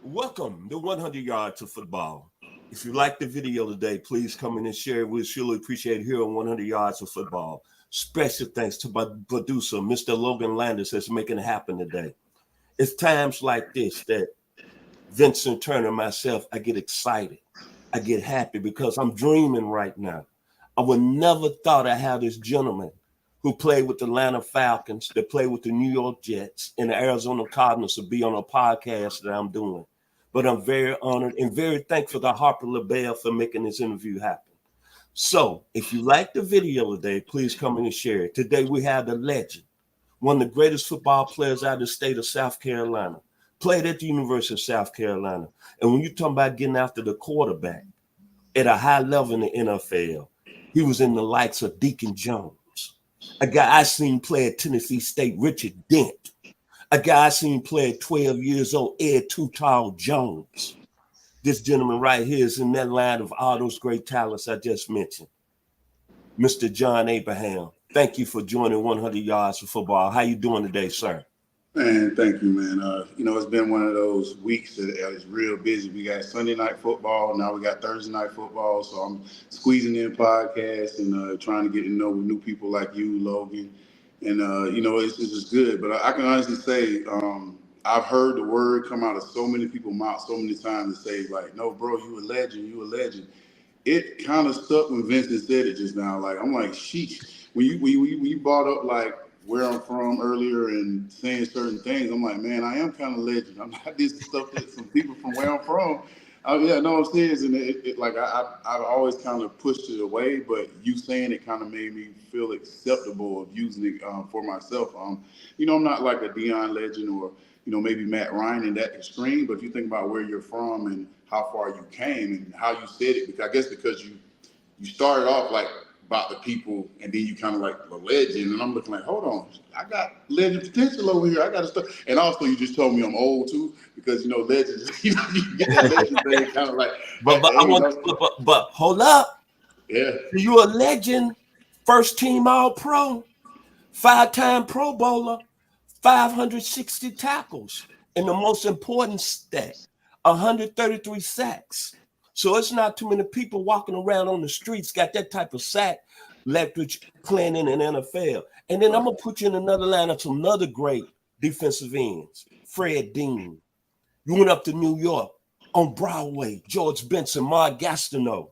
Welcome to 100 Yards of Football. If you like the video today, please come in and share it. We'll surely appreciate it here on 100 Yards of Football. Special thanks to my producer, Mr. Logan Landers, that's making it happen today. It's times like this that Vincent Turner and myself, I get excited. I get happy because I'm dreaming right now. I would never thought I had this gentleman who played with the Atlanta Falcons, that played with the New York Jets, and the Arizona Cardinals to be on a podcast that I'm doing. But I'm very honored and very thankful to Harper LaBelle for making this interview happen. So if you like the video today, please come in and share it. Today we have the legend, one of the greatest football players out of the state of South Carolina, played at the University of South Carolina. And when you're talking about getting after the quarterback at a high level in the NFL, he was in the likes of Deacon Jones. A guy I seen play at Tennessee State, Richard Dent. A guy I seen play at 12 years old, Ed Too Tall Jones. This gentleman right here is in that line of all those great talents I just mentioned. Mr. John Abraham, thank you for joining 100 Yards of Football. How you doing today, sir? Man, thank you, man. It's been one of those weeks that is real busy. We got Sunday night football. Now we got Thursday night football. So I'm squeezing in podcasts and trying to get to know new people like you, Logan. And, it's just good. But I can honestly say I've heard the word come out of so many people's mouths so many times to say, like, no, bro, you a legend. You a legend. It kind of stuck when Vincent said it just now. Like, I'm like, sheesh. When you brought up, like, where I'm from earlier and saying certain things, I'm like, man, I am kind of legend. I'm not this stuff that some people from where I'm from. Yeah, no, I'm serious. And I've always kind of pushed it away, but you saying it kind of made me feel acceptable of using it for myself. I'm not like a Deion legend or, maybe Matt Ryan in that extreme, but if you think about where you're from and how far you came and how you said it, because I guess because you started off like about the people, and then you kind of like the legend, and I'm looking like, hold on, I got legend potential over here. I got to start. And also, you just told me I'm old too, because legends, you get that legend thing, kind of like. But hold up, yeah, you a legend, first team All Pro, 5-time Pro Bowler, 560 tackles, and the most important stat, 133 sacks. So it's not too many people walking around on the streets got that type of sack leverage playing in an NFL. And then I'm going to put you in another line of some other great defensive ends. Fred Dean. You went up to New York on Broadway. George Benson, Mark Gastineau,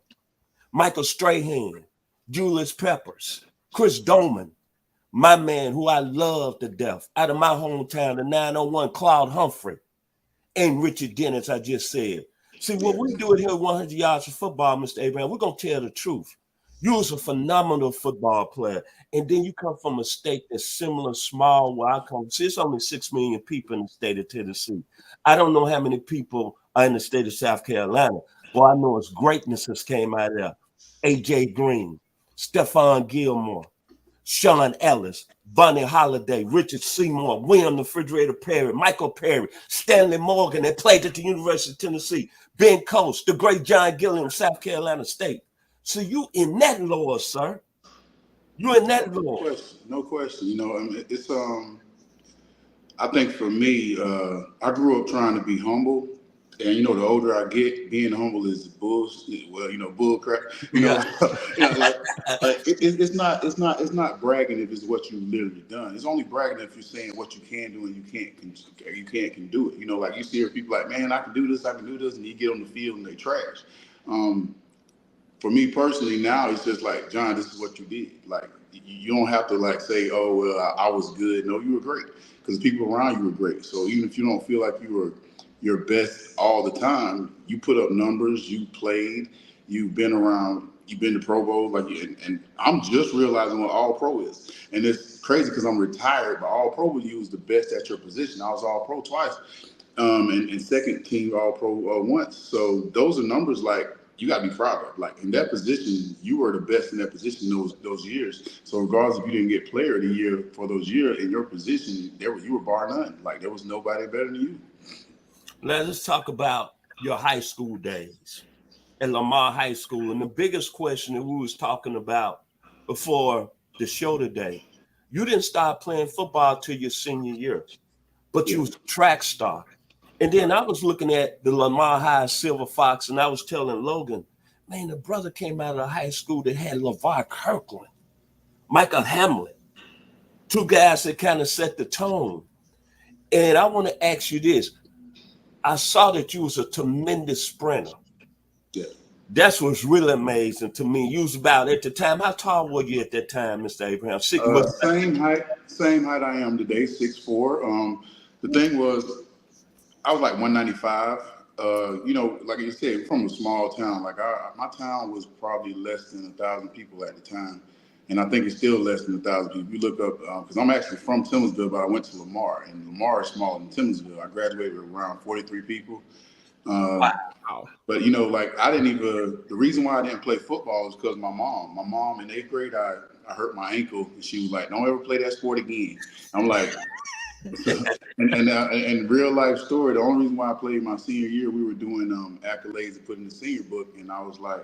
Michael Strahan, Julius Peppers, Chris Doman, my man who I love to death, out of my hometown, the 901, Claude Humphrey, and Richard Dent, as I just said. See, when we do it here 100 Yards of Football, Mr. Abraham, we're going to tell the truth. You was a phenomenal football player, and then you come from a state that's similar, small, where I come. See, it's only 6 million people in the state of Tennessee. I don't know how many people are in the state of South Carolina. Well, I know it's greatness has came out of there. A.J. Green, Stephon Gilmore, Sean Ellis, Bunny Holiday, Richard Seymour, William the Refrigerator Perry, Michael Perry, Stanley Morgan, that played at the University of Tennessee, Ben Coates, the great John Gilliam, South Carolina State. So you in that lore, sir. You in that lore. No question. It's I think for me, I grew up trying to be humble. And the older I get, being humble is bullshit. Well, bull crap. It's not bragging if it's what you literally done. It's only bragging if you're saying what you can do and you can do it. Like you see people like, man, I can do this, and you get on the field and they trash. For me personally, now it's just like, John, this is what you did. Like, you don't have to like say, oh, well, I was good. No, you were great, because the people around you were great. So even if you don't feel like you were your best all the time, you put up numbers, you played, you've been around, you've been to Pro Bowl, and I'm just realizing what All Pro is. And it's crazy because I'm retired, but All Pro with you is the best at your position. I was All Pro twice, and second team All Pro once. So those are numbers like you got to be proud of. Like, in that position, you were the best in that position those years. So regardless if you didn't get Player of the Year for those years, in your position, you were bar none. Like, there was nobody better than you. Let's talk about your high school days at Lamar High School. And the biggest question that we was talking about before the show today, you didn't start playing football till your senior year, but you was a track star. And then I was looking at the Lamar High Silver Fox, and I was telling Logan, man, the brother came out of high school that had LeVar Kirkland, Michael Hamlet, two guys that kind of set the tone. And I want to ask you this. I saw that you was a tremendous sprinter. Yeah. That's what's really amazing to me. You was about at the time. How tall were you at that time, Mr. Abraham? Same height I am today, 6'4". The thing was, I was like 195. Like you said, from a small town. Like my town was probably less than 1,000 people at the time, and I think it's still less than 1,000 people. You look up because I'm actually from Tillmansville, but I went to Lamar, and Lamar is smaller than Tillmansville. I graduated with around 43 people. Wow. But like I didn't even. The reason why I didn't play football is because my mom. My mom in 8th grade, I hurt my ankle, and she was like, "Don't ever play that sport again." I'm like, and real life story. The only reason why I played my senior year, we were doing accolades to put in the senior book, and I was like,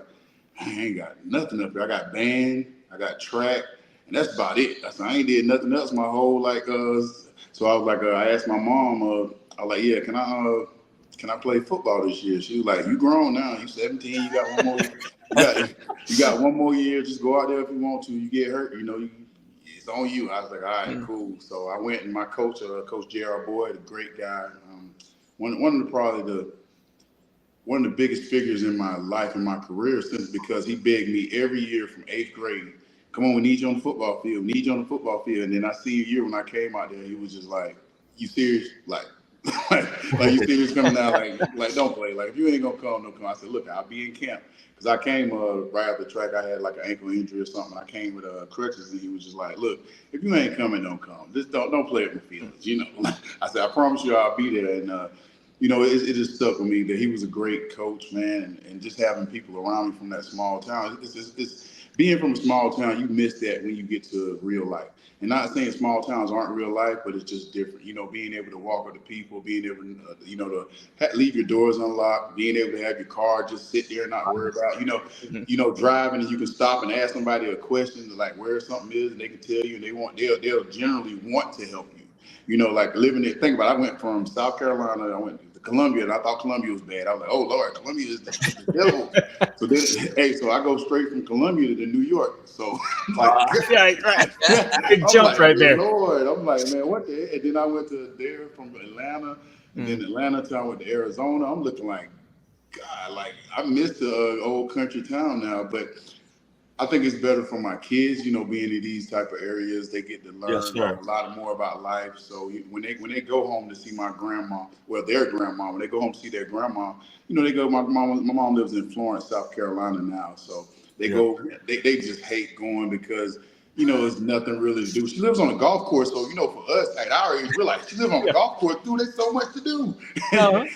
I ain't got nothing up here. I got band, I got track, and that's about it. I ain't did nothing else my whole So I was like, I asked my mom, I was like, yeah, can I play football this year? She was like, you grown now, you 17, you got one more. You got one more year. Just go out there if you want to. You get hurt, it's on you. I was like, all right, cool. So I went and my coach, Coach J.R. Boyd, a great guy. One of the biggest figures in my life and my career since because he begged me every year from 8th grade, come on, we need you on the football field. We need you on the football field. And then I see a year when I came out there, he was just like, you serious? Like you serious coming out? Like don't play. Like if you ain't gonna come, don't come. I said, look, I'll be in camp. Because I came right after the track, I had like an ankle injury or something. I came with crutches, and he was just like, "Look, if you ain't coming, don't come. Just don't play with my feelings." I said, "I promise you, I'll be there." And it just stuck with me that he was a great coach, man, and just having people around me from that small town. It's being from a small town, you miss that when you get to real life. And not saying small towns aren't real life, but it's just different. Being able to walk with the people, being able to, leave your doors unlocked, being able to have your car just sit there and not worry about, driving and you can stop and ask somebody a question like where something is and they can tell you and they'll generally want to help you. Like living there. Think about it, I went from South Carolina, I went to Columbia, and I thought Columbia was bad. I was like, oh Lord, Columbia is the devil. So I go straight from Columbia to New York. So right. Big I'm jump like, right there. Lord, I'm like, man, what the? And then I went to there from Atlanta, and then Atlanta to I went to Arizona. I'm looking like, God, like I missed the old country town now, but I think it's better for my kids, being in these type of areas. They get to learn a lot more about life. So when they go home to see my grandma, well, their grandma, when they go home to see their grandma, they go. My mom lives in Florence, South Carolina now, so they go. They just hate going because there's nothing really to do. She lives on a golf course, so for us at our age, we're like, she lives on a golf course, dude. There's so much to do. And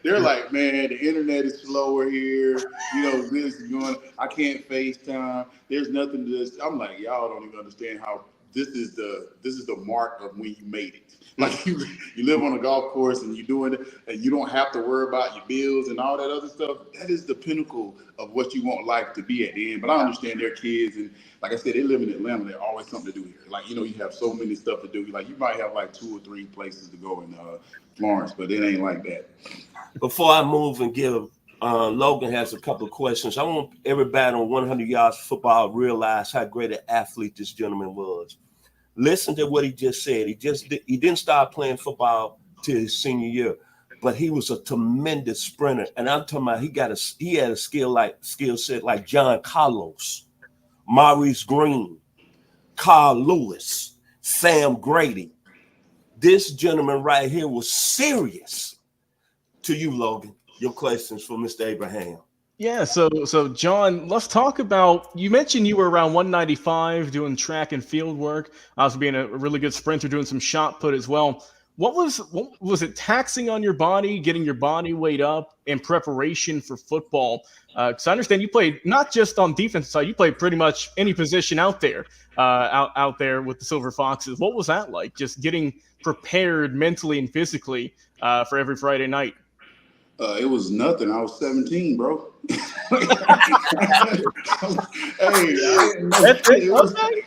they're like, man, the internet is slower here. This is going. I can't FaceTime. There's nothing to this. I'm like, y'all don't even understand how this is the mark of when you made it. Like you live on a golf course and you're doing it, and you don't have to worry about your bills and all that other stuff. That is the pinnacle of what you want life to be at the end. But I understand their kids, and like I said, they live in Atlanta. There's always something to do here. Like you have so many stuff to do. Like you might have like 2 or 3 places to go in Florence, but it ain't like that. Before I move and give Logan has a couple of questions. I want everybody on 100 yards football to realize how great an athlete this gentleman was. Listen to what he just said. He didn't start playing football till his senior year, but he was a tremendous sprinter. And I'm talking about he had a skill set like John Carlos, Maurice Green, Carl Lewis, Sam Grady. This gentleman right here was serious. To you, Logan, your questions for Mr. Abraham. Yeah, so John, let's talk about. You mentioned you were around 195 doing track and field work. Also being a really good sprinter, doing some shot put as well. What was it taxing on your body, getting your body weight up in preparation for football? Because I understand you played not just on defense side, you played pretty much any position out there, out there with the Silver Foxes. What was that like? Just getting prepared mentally and physically for every Friday night. It was nothing. I was 17, bro. Hey, I didn't know. That's it. It was, Okay.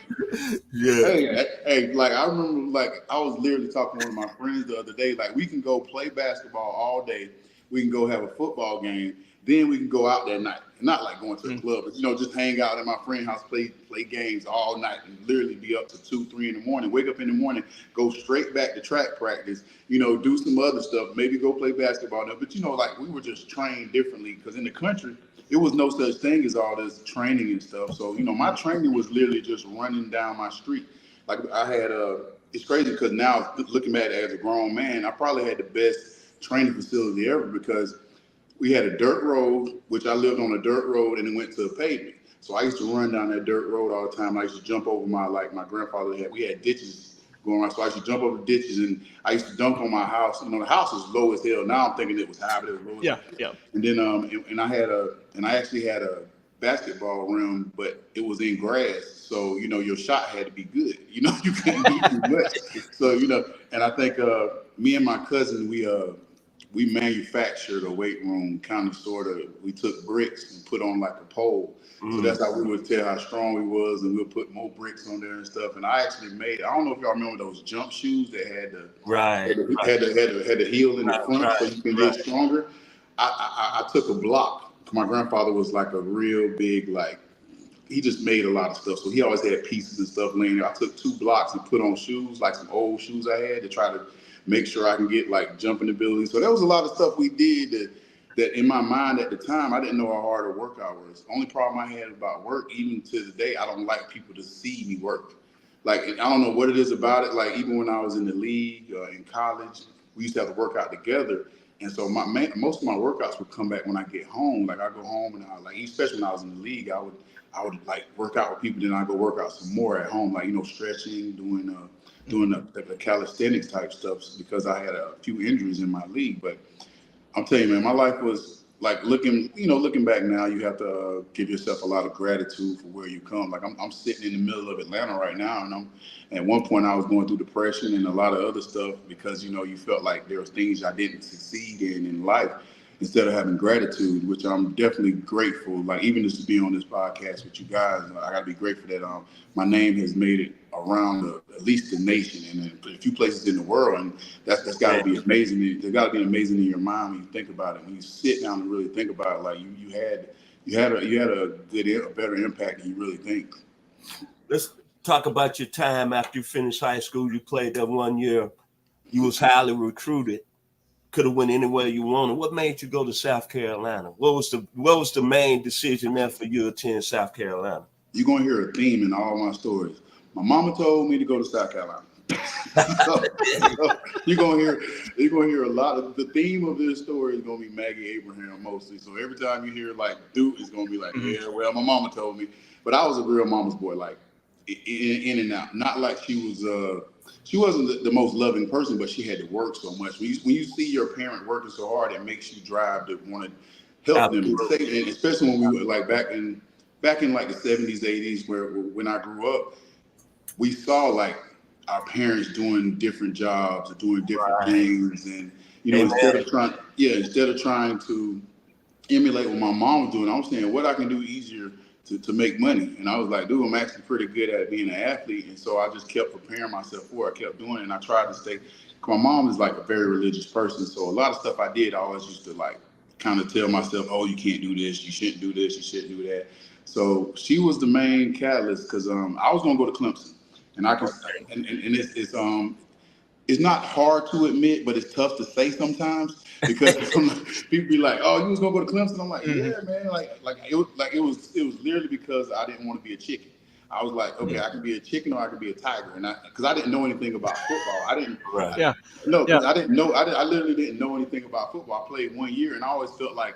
Yeah. hey, like I remember, like I was literally talking to one of my friends the other day. Like we can go play basketball all day. We can go have a football game. Then we can go out that night. Not like going to a club, but just hang out at my friend's house, play games all night, and literally be up to 2, 3 in the morning. Wake up in the morning, go straight back to track practice. Do some other stuff. Maybe go play basketball. But like we were just trained differently because in the country it was no such thing as all this training and stuff. So, my training was literally just running down my street. Like I had it's crazy because now looking at it as a grown man, I probably had the best training facility ever because we had a dirt road, which I lived on a dirt road and it went to a pavement. So I used to run down that dirt road all the time. I used to jump over my grandfather we had ditches going around. So I used to jump over ditches and I used to dunk on my house. The house was low as hell. Now I'm thinking it was high, but it was low as Yeah, hell. yeah. And then I actually had a basketball rim, but it was in grass. So, your shot had to be good. You couldn't do too much. So, and I think me and my cousin, we manufactured a weight room kind of sort of. We took bricks and put on like a pole. So that's how we would tell how strong we was, and we'll put more bricks on there and stuff. And I actually made, I don't know if y'all remember those jump shoes that had the Right. had the heel in the front so you can get stronger. I took a block. My grandfather was like a real big, like, he just made a lot of stuff. So he always had pieces and stuff laying there. I took 2 blocks and put on shoes, like some old shoes I had to try to make sure I can get like jumping ability. So there was a lot of stuff we did that in my mind at the time, I didn't know how hard a workout was. The only problem I had about work, even to this day, I don't like people to see me work. Like, I don't know what it is about it. Like, even when I was in the league, in college, we used to have to work out together. And so most of my workouts would come back when I get home. Like I go home and I like, especially when I was in the league, I would like work out with people. Then I go work out some more at home, like stretching, doing the calisthenics type stuff because I had a few injuries in my league. But I'm telling you, man, my life was like looking back now, you have to give yourself a lot of gratitude for where you come. Like I'm sitting in the middle of Atlanta right now, and at one point I was going through depression and a lot of other stuff because you felt like there was things I didn't succeed in life. Instead of having gratitude, which I'm definitely grateful. Like even just to be on this podcast with you guys, I got to be grateful that my name has made it around at least the nation and a few places in the world, and that's got to be amazing. There's got to be amazing in your mind when you think about it. When you sit down and really think about it, like you had a better impact than you really think. Let's talk about your time after you finished high school. You played that 1 year. You was highly recruited. Could have went anywhere you wanted. What made you go to South Carolina? What was the main decision there for you to attend South Carolina? You're gonna hear a theme in all my stories. My mama told me to go to South Carolina. so you're gonna hear a lot of the theme of this story is gonna be Maggie Abraham mostly. So every time you hear like Duke, it's gonna be like, yeah, well, my mama told me. But I was a real mama's boy, like in and out. Not like she wasn't the most loving person, but she had to work so much. When you see your parent working so hard, it makes you drive to want to help them. And especially when we were like back in like the 70s, 80s, when I grew up, we saw like our parents doing different jobs or doing different things, and instead of trying to emulate what my mom was doing, I was saying what I can do easier to make money. And I was like, dude, I'm actually pretty good at being an athlete. And so I just kept preparing myself for it. I kept doing it. And I tried to stay. My mom is like a very religious person. So a lot of stuff I did, I always used to like kind of tell myself, oh, you can't do this. You shouldn't do this. You shouldn't do that. So she was the main catalyst because I was going to go to Clemson. And I can, and it's not hard to admit, but it's tough to say sometimes because people be like, "Oh, you was gonna go to Clemson?" I'm like, "Yeah, man." It was literally because I didn't want to be a chicken. I was like, "Okay, I could be a chicken or I could be a tiger," and because I didn't know anything about football, I didn't. Right. Yeah. No, because I didn't know. I literally didn't know anything about football. I played 1 year, and I always felt like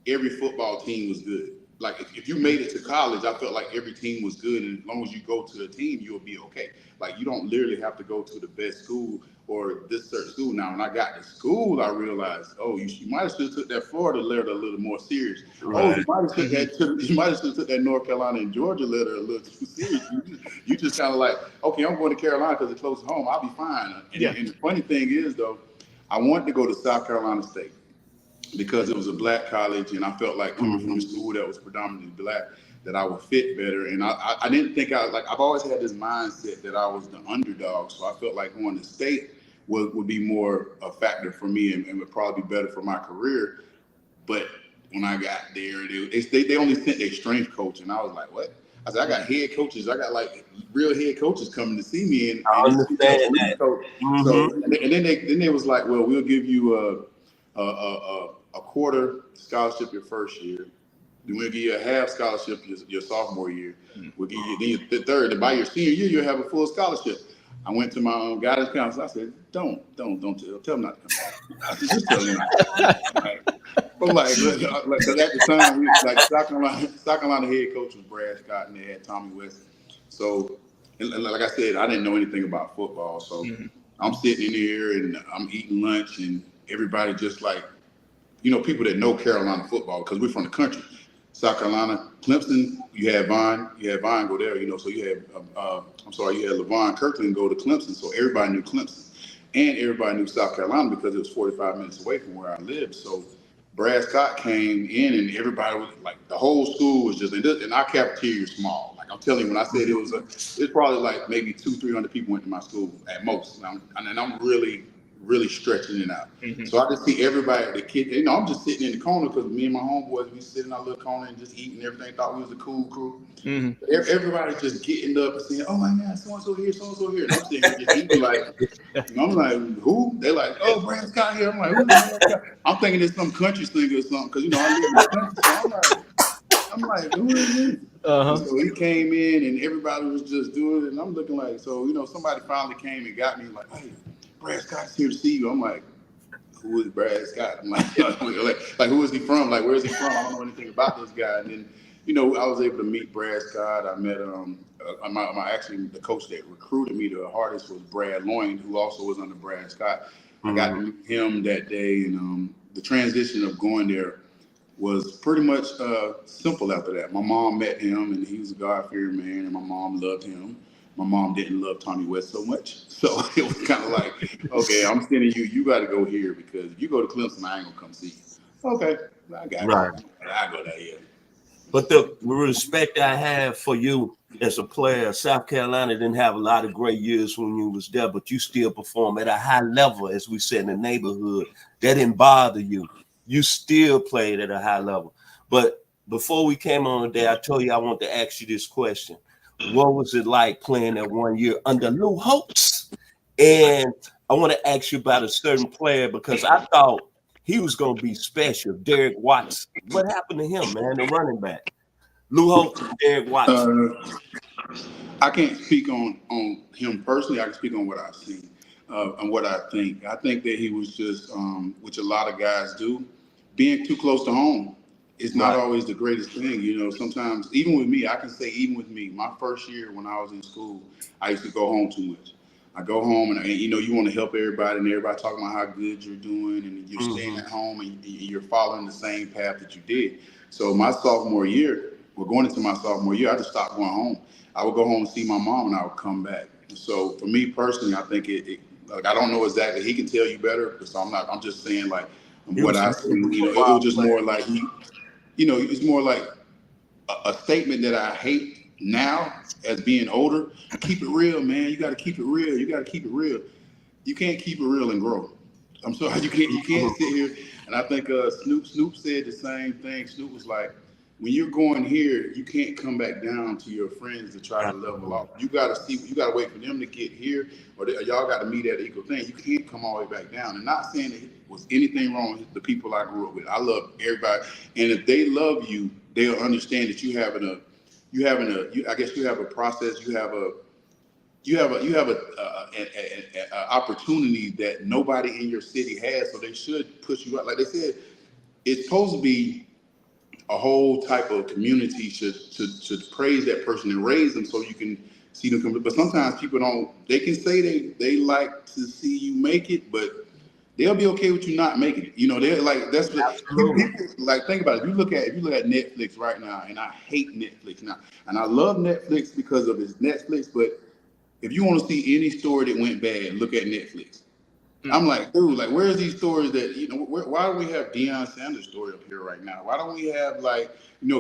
every football team was good. Like if you made it to college, I felt like every team was good, and as long as you go to a team, you'll be okay. Like you don't literally have to go to the best school or this certain school. Now, when I got to school, I realized, oh, you might have should have took that Florida letter a little more serious. Right. Oh, you might have took that North Carolina and Georgia letter a little too serious. You just kind of like, okay, I'm going to Carolina because it's close to home. I'll be fine. And the funny thing is, though, I wanted to go to South Carolina State. because it was a black college, and I felt like coming from a school that was predominantly black, that I would fit better. And I didn't think I've always had this mindset that I was the underdog, so I felt like going to state would be more a factor for me, and would probably be better for my career. But when I got there, they only sent their strength coach, and I was like, what? I said, I got head coaches. I got like real head coaches coming to see me, and I you sent your understand strength that. coach. So, and then they was like, well, we'll give you a quarter scholarship your first year. Then we'll give you a half scholarship your sophomore year. We'll give you then the third. And by your senior year, you'll have a full scholarship. I went to my guidance counselor. I said, don't tell them not to come back. I said, just tell them not to come back. I'm like, because at the time, South Carolina head coach was Brad Scott, and they had Tommy West. So, and like I said, I didn't know anything about football. So I'm sitting in here and I'm eating lunch, and everybody just like, people that know Carolina football because we're from the country. South Carolina, Clemson, you had Vaughn go there, so you had, you had LaVon Kirkland go to Clemson, so everybody knew Clemson. And everybody knew South Carolina because it was 45 minutes away from where I lived. So Brad Scott came in, and everybody was like, the whole school was just, and our cafeteria is small. Like I'm telling you, when I said it's probably like maybe 200-300 people went to my school at most. And I'm really stretching it out. So I just see everybody, the kid, I'm just sitting in the corner because me and my homeboys, we sit in our little corner and just eating everything, thought we was a cool crew. Everybody just getting up and saying, oh my God, so-and-so here, so-and-so here. And I'm sitting here just eating like, I'm like, who? They're like, oh, Brad Scott here. I'm like, who's Brad Scott? I'm thinking it's some country singer or something because, I live in the country. So I'm like, who is this? And so he came in and everybody was just doing it. And I'm looking like, so, somebody finally came and got me like, hey, Brad Scott's here to see you. I'm like, who is Brad Scott? I'm like, who is he from? Like, where is he from? I don't know anything about this guy. And then, I was able to meet Brad Scott. I met actually the coach that recruited me the hardest was Brad Loyne, who also was under Brad Scott. I got to meet him that day, and the transition of going there was pretty much simple after that. My mom met him, and he was a God-fearing man, and my mom loved him. My mom didn't love Tommy West so much. So it was kind of like, okay, I'm sending you. You got to go here because if you go to Clemson, I ain't going to come see you. Okay, I got you. I go there, yeah. But the respect I have for you as a player, South Carolina didn't have a lot of great years when you was there, but you still perform at a high level, as we said in the neighborhood. That didn't bother you. You still played at a high level. But before we came on today, I told you I want to ask you this question. What was it like playing that 1 year under Lou Holtz? And I want to ask you about a certain player because I thought he was going to be special, Derek Watson. What happened to him, man, the running back? Lou Holtz and Derek Watson. I can't speak on him personally. I can speak on what I've seen and what I think. I think that he was just, which a lot of guys do, being too close to home. It's not always the greatest thing, Sometimes, even with me, I can say, my first year when I was in school, I used to go home too much. I go home and you want to help everybody, and everybody talking about how good you're doing, and you're staying at home and you're following the same path that you did. So my sophomore year, going into my sophomore year, I just stopped going home. I would go home and see my mom, and I would come back. So for me personally, I think I don't know exactly. He can tell you better, because I'm just saying like what I seen. It was just more like it's more like a statement that I hate now as being older. Keep it real, man. You got to keep it real. You got to keep it real. You can't keep it real and grow. I'm sorry, you can't sit here. And I think Snoop said the same thing. Snoop was like, when you're going here, you can't come back down to your friends to try to level up. You got to wait for them to get here, or y'all got to meet at an equal thing. You can't come all the way back down. And not saying that was anything wrong with the people I grew up with. I love everybody, and if they love you, they'll understand that you have a process. You have a opportunity that nobody in your city has, so they should push you out. Like they said, it's supposed to be a whole type of community should praise that person and raise them so you can see them come. But sometimes people don't. They can say they like to see you make it, but they'll be okay with you not making it. They're like, that's what people like. Think about it. If you look at Netflix right now, and I hate Netflix now, and I love Netflix because of its Netflix, but if you want to see any story that went bad, look at Netflix. I'm like, dude, like, where's these stories that, why don't we have Deion Sanders' story up here right now? Why don't we have, like,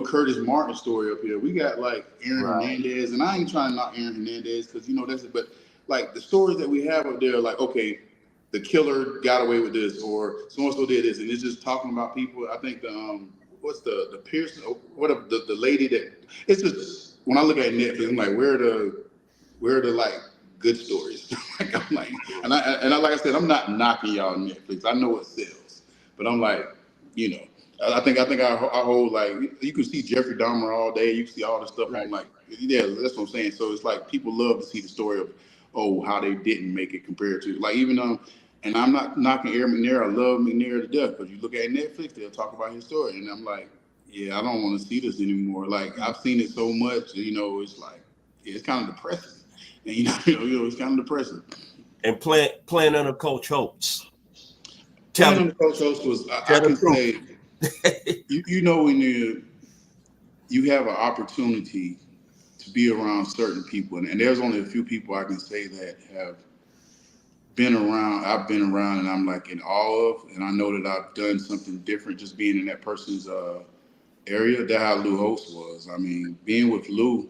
Curtis Martin's story up here? We got, like, Aaron Right. Hernandez, and I ain't trying to knock Aaron Hernandez because, that's it. But, like, the stories that we have up there, like, okay, the killer got away with this, or so-and-so did this, and it's just talking about people. I think what's the Pearson, the lady that, it's just, when I look at Netflix, I'm like, where are the like good stories? And I like I said, I'm not knocking y'all on Netflix. I know it sells, but I'm like, you know, I think our whole, like, you can see Jeffrey Dahmer all day. You can see all the stuff Right. on, like, yeah, that's what I'm saying. So it's like people love to see the story of, how they didn't make it compared to, like, even and I'm not knocking Aaron McNair. I love McNair to death, but you look at Netflix, they'll talk about his story, and I'm like, yeah, I don't want to see this anymore. Like, I've seen it so much, it's like, yeah, it's kind of depressing. And it's kind of depressing. And playing under Coach Holtz. Tell Playing on the Coach Host was, I can say, when you have an opportunity to be around certain people, and there's only a few people I can say that have been around. I've been around, and I'm like in awe of, and I know that I've done something different just being in that person's area. That's how Lou Holtz was. I mean, being with Lou,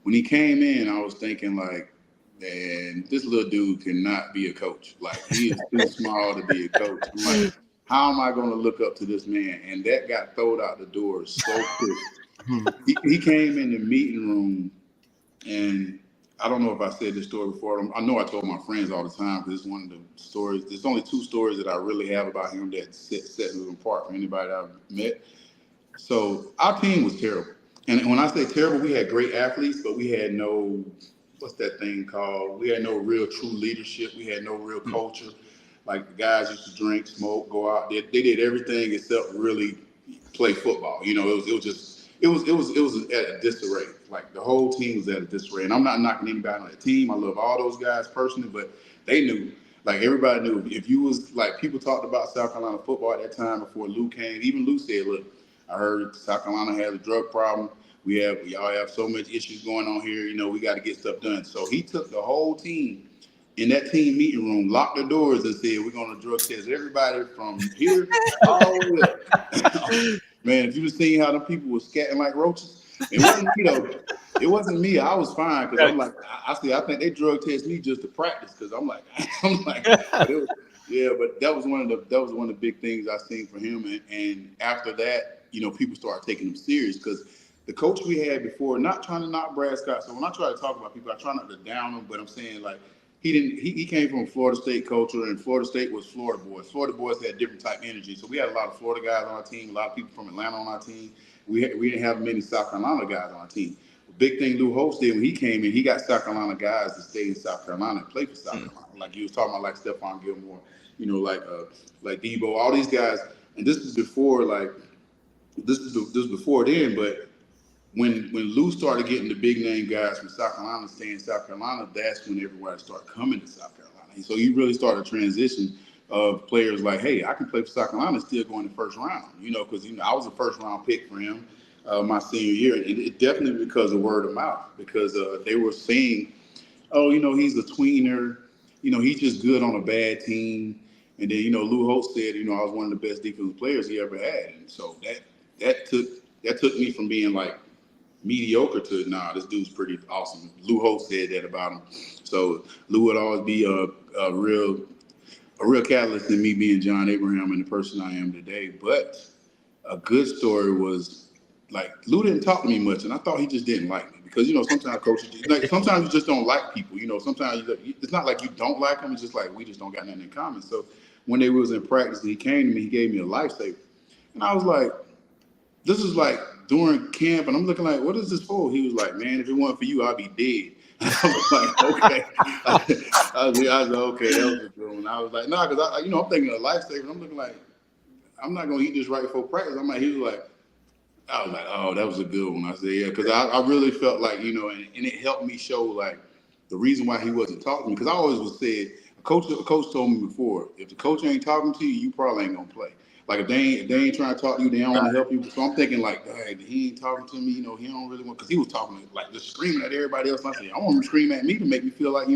when he came in, I was thinking, like, man, this little dude cannot be a coach. Like, he is too small to be a coach. I'm like, how am I going to look up to this man? And that got thrown out the door so quick. He came in the meeting room, and I don't know if I said this story before. I know I told my friends all the time because it's one of the stories. There's only two stories that I really have about him that set him apart from anybody that I've met. So our team was terrible. And when I say terrible, we had great athletes, but we had no, what's that thing called? We had no real true leadership. We had no real culture. Like, the guys used to drink, smoke, go out. They did everything except really play football. It was at a disarray. Like, the whole team was at a disarray. And I'm not knocking anybody on the team. I love all those guys personally, but they knew. Like, everybody knew. If you was, like, people talked about South Carolina football at that time before Lou came. Even Lou said, look, I heard South Carolina has a drug problem. Y'all have so much issues going on here. We got to get stuff done. So he took the whole team in that team meeting room, locked the doors, and said, we're going to drug test everybody from here all the way up. Man, if you was seeing how the people were scatting like roaches, it wasn't me though. It wasn't me. I was fine because I'm like, I think they drug test me just to practice because I'm like, but it was, yeah, but that was one of the big things I seen for him, and after that, people started taking him serious because the coach we had before, not trying to knock Brad Scott. So when I try to talk about people, I try not to down them, but I'm saying, like, he came from Florida State culture, and Florida State was Florida boys. Florida boys had different type energy. So we had a lot of Florida guys on our team, a lot of people from Atlanta on our team. We didn't have many South Carolina guys on our team. The big thing Lou Holtz did when he came in, he got South Carolina guys to stay in South Carolina and play for South Carolina. Like, he was talking about, like, Stephon Gilmore, like Debo, all these guys. And this is before, like, this was before then, but when Lou started getting the big name guys from South Carolina staying in South Carolina, that's when everybody started coming to South Carolina. And so you really started a transition of players like, hey, I can play for South Carolina and still go in the first round, because I was a first round pick for him my senior year. And it definitely because of word of mouth, because they were saying, oh, he's a tweener, he's just good on a bad team. And then, Lou Holtz said, I was one of the best defensive players he ever had. And so that took me from being like mediocre to, nah, this dude's pretty awesome. Lou Holtz said that about him. So Lou would always be a real catalyst in me being John Abraham and the person I am today. But a good story was, like, Lou didn't talk to me much, and I thought he just didn't like me because, sometimes coaches, like, sometimes you just don't like people. Sometimes it's not like you don't like them. It's just like we just don't got nothing in common. So when they was in practice and he came to me, he gave me a lifesaver. And I was like, this is like during camp, and I'm looking like, what is this for? He was like, man, if it wasn't for you, I'd be dead. I was like, okay. I was like, okay, that was a good one. I was like, nah, because I'm thinking of lifesaver, and I'm looking like, I'm not gonna eat this right before practice. He was like, I was like, oh, that was a good one. I said, yeah, because I really felt like, and it helped me show, like, the reason why he wasn't talking to me. Because I always was said, a coach told me before, if the coach ain't talking to you, you probably ain't gonna play. Like, if they ain't trying to talk to you, they don't want to help you. So I'm thinking, like, hey, he ain't talking to me, he don't really want, because he was talking, like, just screaming at everybody else. And I said, I want him to scream at me to make me feel like,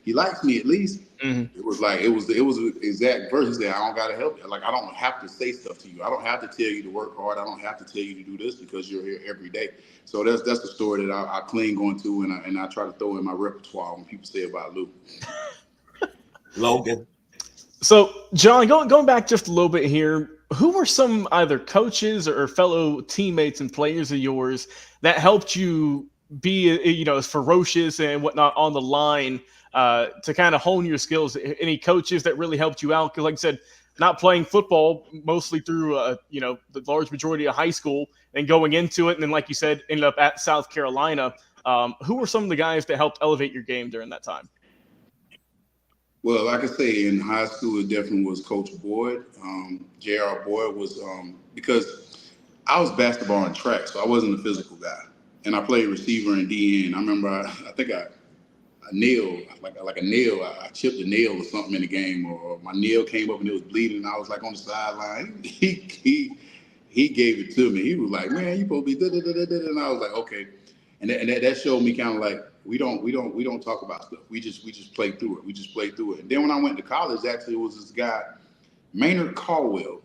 he likes me at least. Mm-hmm. It was like it was exact verse. He said, I don't gotta help you. Like I don't have to say stuff to you. I don't have to tell you to work hard. I don't have to tell you to do this because you're here every day. So that's the story that I cling on to, and I try to throw in my repertoire when people say about Lou. Logan. So, John, going back just a little bit here, who were some either coaches or fellow teammates and players of yours that helped you be, as ferocious and whatnot on the line to kind of hone your skills? Any coaches that really helped you out? Because, like I said, not playing football mostly through, the large majority of high school and going into it, and then, like you said, ended up at South Carolina. Who were some of the guys that helped elevate your game during that time? Well, like I say, in high school, it definitely was Coach Boyd. J.R. Boyd was because I was basketball and track, so I wasn't a physical guy, and I played receiver and DN. I remember, I think I nail, like a nail. I chipped a nail or something in the game, or my nail came up and it was bleeding. And I was like on the sideline. He gave it to me. He was like, "Man, you supposed to be da da da da da." And I was like, "Okay." And that showed me kind of like we don't talk about stuff. We just play through it. We just play through it. And then when I went to college, actually, it was this guy, Maynard Caldwell.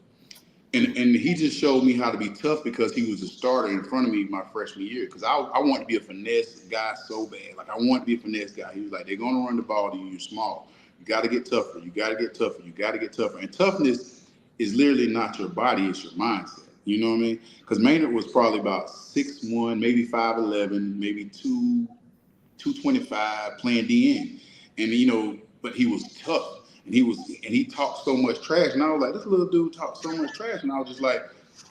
And he just showed me how to be tough because he was a starter in front of me my freshman year. Because I wanted to be a finesse guy so bad. Like, I wanted to be a finesse guy. He was like, they're going to run the ball to you. You're small. You got to get tougher. You got to get tougher. You got to get tougher. And toughness is literally not your body. It's your mindset. You know what I mean? Because Maynard was probably about 6'1", maybe 5'11", maybe 225 playing DN. And, but he was tough. And he talked so much trash. And I was like, this little dude talks so much trash. And I was just like,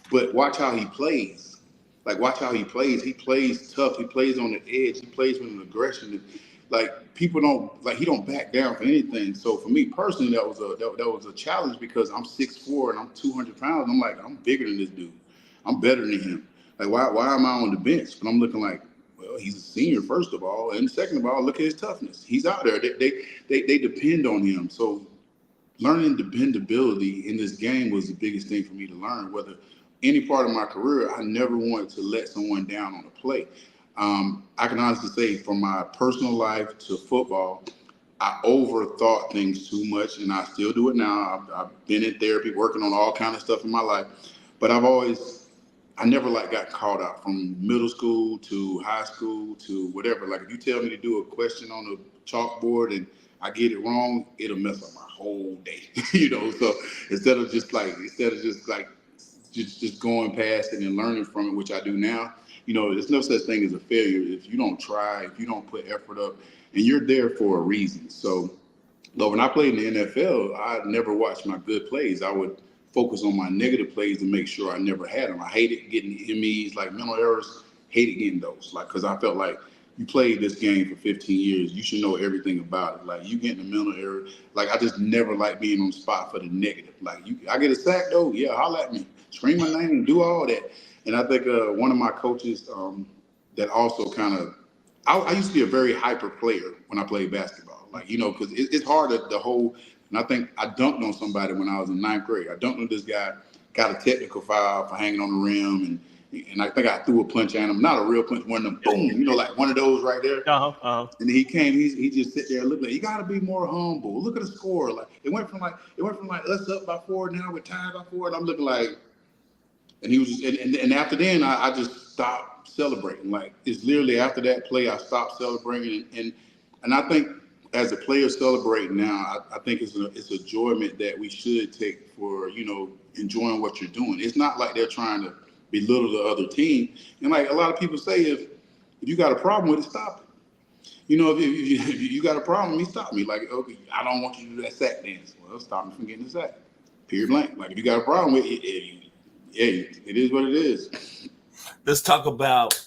but watch how he plays. Like, watch how he plays. He plays tough. He plays on the edge. He plays with an aggression. Like, people he don't back down for anything. So for me personally, that was a challenge because I'm 6'4" and I'm 200 pounds. And I'm like, I'm bigger than this dude. I'm better than him. Like, why am I on the bench? But I'm looking like, well, he's a senior, first of all. And second of all, look at his toughness. He's out there. They depend on him. So learning dependability in this game was the biggest thing for me to learn. Whether any part of my career, I never wanted to let someone down on a play. I can honestly say from my personal life to football, I overthought things too much, and I still do it now. I've been in therapy, working on all kind of stuff in my life, but I never got caught out from middle school to high school to whatever. Like, if you tell me to do a question on a chalkboard and I get it wrong, it'll mess up my whole day. So instead of just going past it and learning from it, which I do now, there's no such thing as a failure if you don't try, if you don't put effort up, and you're there for a reason. So, but when I played in the NFL, I never watched my good plays. I would focus on my negative plays to make sure I never had them. I hated getting MEs, like mental errors, hated getting those. Like, because I felt like you played this game for 15 years. You should know everything about it. Like, you getting a mental error. Like, I just never liked being on the spot for the negative. Like, I get a sack, though, yeah, holla at me. Scream my name, do all that. And I think one of my coaches that also kind of, I used to be a very hyper player when I played basketball. Like, because it's hard to hold. And I think I dunked on somebody when I was in ninth grade. I dunked on this guy, got a technical foul for hanging on the rim, and I think I threw a punch at him. Not a real punch, one of them, boom, like one of those right there. And then he came, he just sit there and looked like, you got to be more humble. Look at the score. Like, it went from us up by 4, now we're tied by 4. And I'm looking like, and he was just, and after then, I just stopped celebrating. Like, it's literally after that play, I stopped celebrating. And I think as a player celebrating now, I think it's a enjoyment that we should take for, enjoying what you're doing. It's not like they're trying to belittle the other team. And like a lot of people say, if you got a problem with it, stop it. If you got a problem with me, stop me. Like, okay, I don't want you to do that sack dance. Well, stop me from getting the sack. Period blank. Like, if you got a problem with it, it is what it is. Let's talk about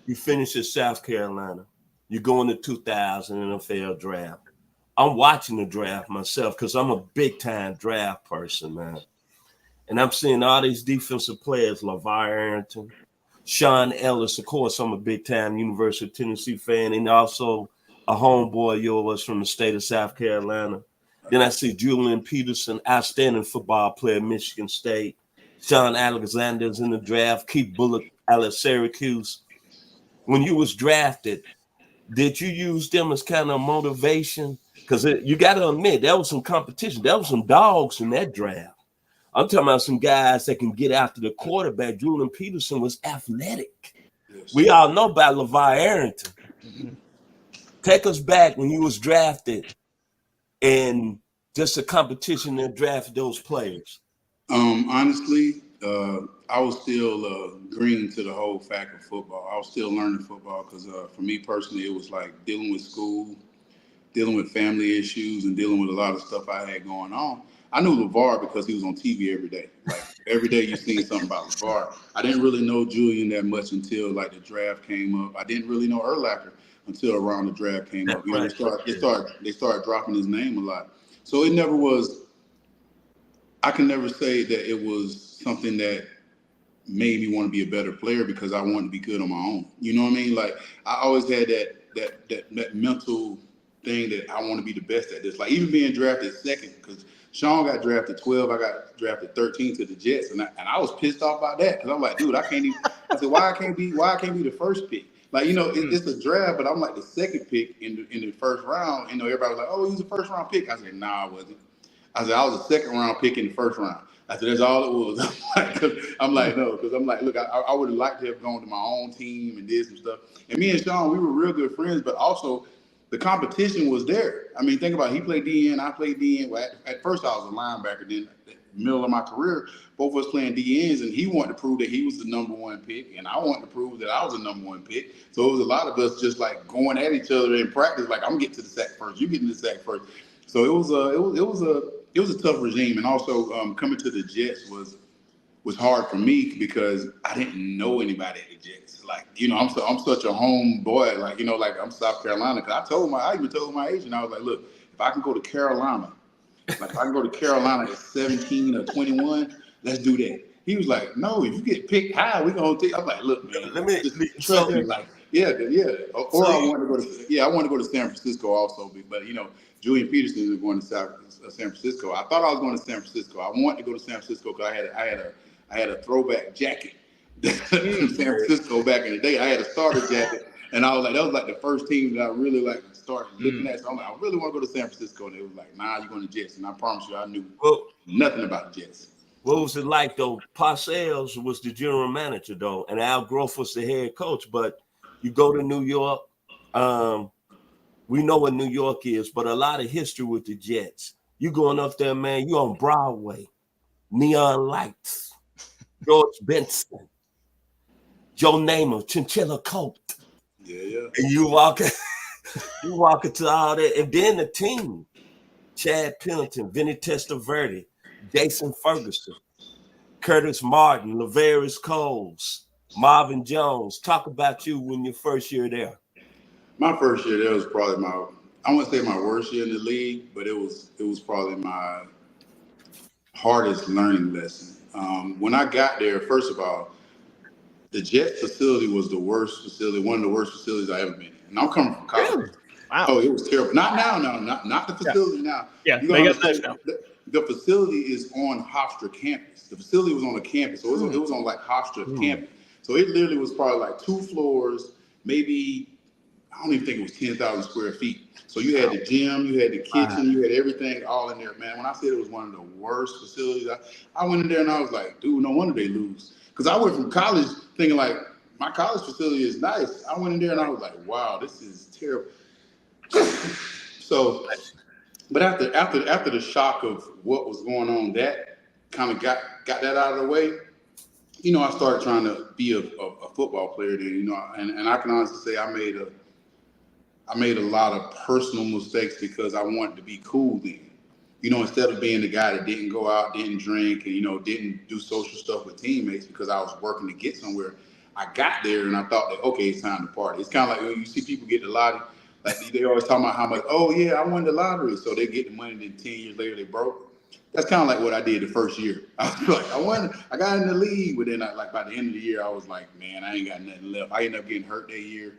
you finish at South Carolina. You go in the 2000 NFL draft. I'm watching the draft myself because I'm a big-time draft person, man. And I'm seeing all these defensive players, LaVar Arrington, Sean Ellis. Of course, I'm a big-time University of Tennessee fan and also a homeboy of yours from the state of South Carolina. Then I see Julian Peterson, outstanding football player at Michigan State. Sean Alexander's in the draft. Keith Bullock out of Syracuse. When you was drafted, did you use them as kind of motivation Because you got to admit, there was some competition. There was some dogs in that draft. I'm talking about some guys that can get after the quarterback. Julian Peterson was athletic. Yes. We all know about LeVar Arrington. Take us back when you was drafted and just a competition that drafted those players. Honestly, I was still green to the whole fact of football. I was still learning football because for me personally, it was like dealing with school, dealing with family issues, and dealing with a lot of stuff I had going on. I knew LeVar because he was on TV every day. Like every day you seen something about LeVar. I didn't really know Julian that much until like the draft came up. I didn't really know Urlacher until around the draft came up. You know, they started dropping his name a lot. So it never was. I can never say that it was something that made me want to be a better player because I wanted to be good on my own. You know what I mean? Like I always had that mental thing that I want to be the best at this. Like even being drafted second, because Sean got drafted 12, I got drafted 13 to the Jets, and I was pissed off about that because I'm like, dude, I can't even. I said, why I can't be the first pick? Like, you know, it's a draft, but I'm like the second pick in the first round. You know, everybody was like, oh, he was a first round pick. I said, nah, I wasn't. I said, I was a second round pick in the first round. I said, that's all it was. I'm like, no, because I'm like, look, I would have liked to have gone to my own team and did some stuff. And me and Sean, we were real good friends, but also the competition was there. I mean, think about it. He played DN, I played DN. Well, at first I was a linebacker. Then middle of my career, both of us playing DNs, and he wanted to prove that he was the number one pick, and I wanted to prove that I was the number one pick. So it was a lot of us just like going at each other in practice, like I'm getting to the sack first, you getting to the sack first. So it was a tough regime, and also coming to the Jets was hard for me because I didn't know anybody at the Jets. Like, you know, I'm such a home boy. Like, you know, like I'm South Carolina. Cause I even told my agent, I was like, look, if I can go to Carolina, like if I can go to Carolina at 17 or 21, let's do that. He was like, no, if you get picked high, we're gonna take. I'm like, look, man, just trust me. Like, yeah. Or I wanted to go to I wanted to go to San Francisco also, but you know, Julian Peterson was going to San Francisco. I thought I was going to San Francisco. I wanted to go to San Francisco because I had a throwback jacket from San Francisco back in the day. I had a starter jacket, and I was like, that was like the first team that I really like started looking at. So I'm like, I really want to go to San Francisco, and it was like, nah, you're going to Jets. And I promise you, I knew nothing about the Jets. What was it like though? Parcells was the general manager though, and Al Groff was the head coach. But you go to New York. We know what New York is, but a lot of history with the Jets. You going up there, man, you on Broadway, neon lights, George Benson, Joe Namath, Chinchilla Coat. Yeah. And you walk into all that. And then the team, Chad Pennington, Vinny Testaverde, Jason Ferguson, Curtis Martin, Laverius Coles, Marvin Jones. Talk about you when your first year there. My first year there was probably I wouldn't say my worst year in the league, but it was probably my hardest learning lesson. When I got there, first of all, the Jets facility was the worst facility, one of the worst facilities I ever been in. And I'm coming from college. Really? Wow. Oh, it was terrible. Not now, not the facility now. Yeah, you gotta understand, the facility is on Hofstra campus. The facility was on a campus, so it was on like Hofstra campus. So it literally was probably like 2 floors, maybe, I don't even think it was 10,000 square feet. So you had the gym, you had the kitchen, you had everything all in there, man. When I said it was one of the worst facilities, I went in there and I was like, dude, no wonder they lose. Because I went from college thinking like, my college facility is nice. I went in there and I was like, wow, this is terrible. So, but after the shock of what was going on, that kind of got that out of the way. You know, I started trying to be a football player then, you know, and I can honestly say I made a lot of personal mistakes because I wanted to be cool then. You know, instead of being the guy that didn't go out, didn't drink, and, you know, didn't do social stuff with teammates because I was working to get somewhere, I got there and I thought that, okay, it's time to party. It's kind of like when you see people get the lottery, like they always talking about how much, oh yeah, I won the lottery. So they get the money, then 10 years later they broke. That's kind of like what I did the first year. I was like, I got in the league, but then like by the end of the year, I was like, man, I ain't got nothing left. I ended up getting hurt that year.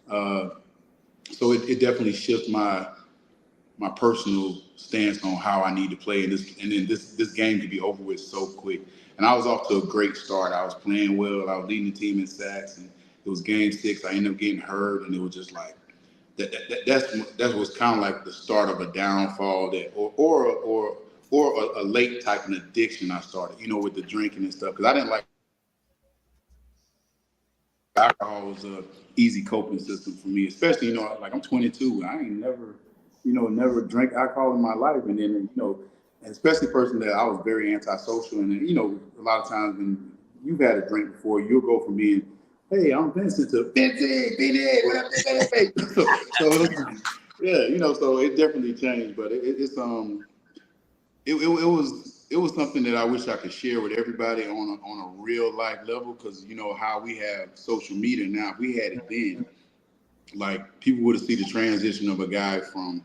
So it definitely shifted my personal stance on how I need to play, and then this game could be over with so quick. And I was off to a great start. I was playing well. I was leading the team in sacks, and it was game 6. I ended up getting hurt, and it was just like, That was kind of like the start of a downfall that or a late type of addiction I started, with the drinking and stuff, because I didn't like alcohol was a easy coping system for me, especially, like I'm 22. I ain't never, never drank alcohol in my life. And then, and especially a person that I was very antisocial. And, a lot of times when you've had a drink before, you'll go from being, hey, I'm Vincent to Vincent, what up, baby? So yeah, so it definitely changed, but it was something that I wish I could share with everybody on a real life level, because how we have social media now. If we had it then, like, people would have seen the transition of a guy from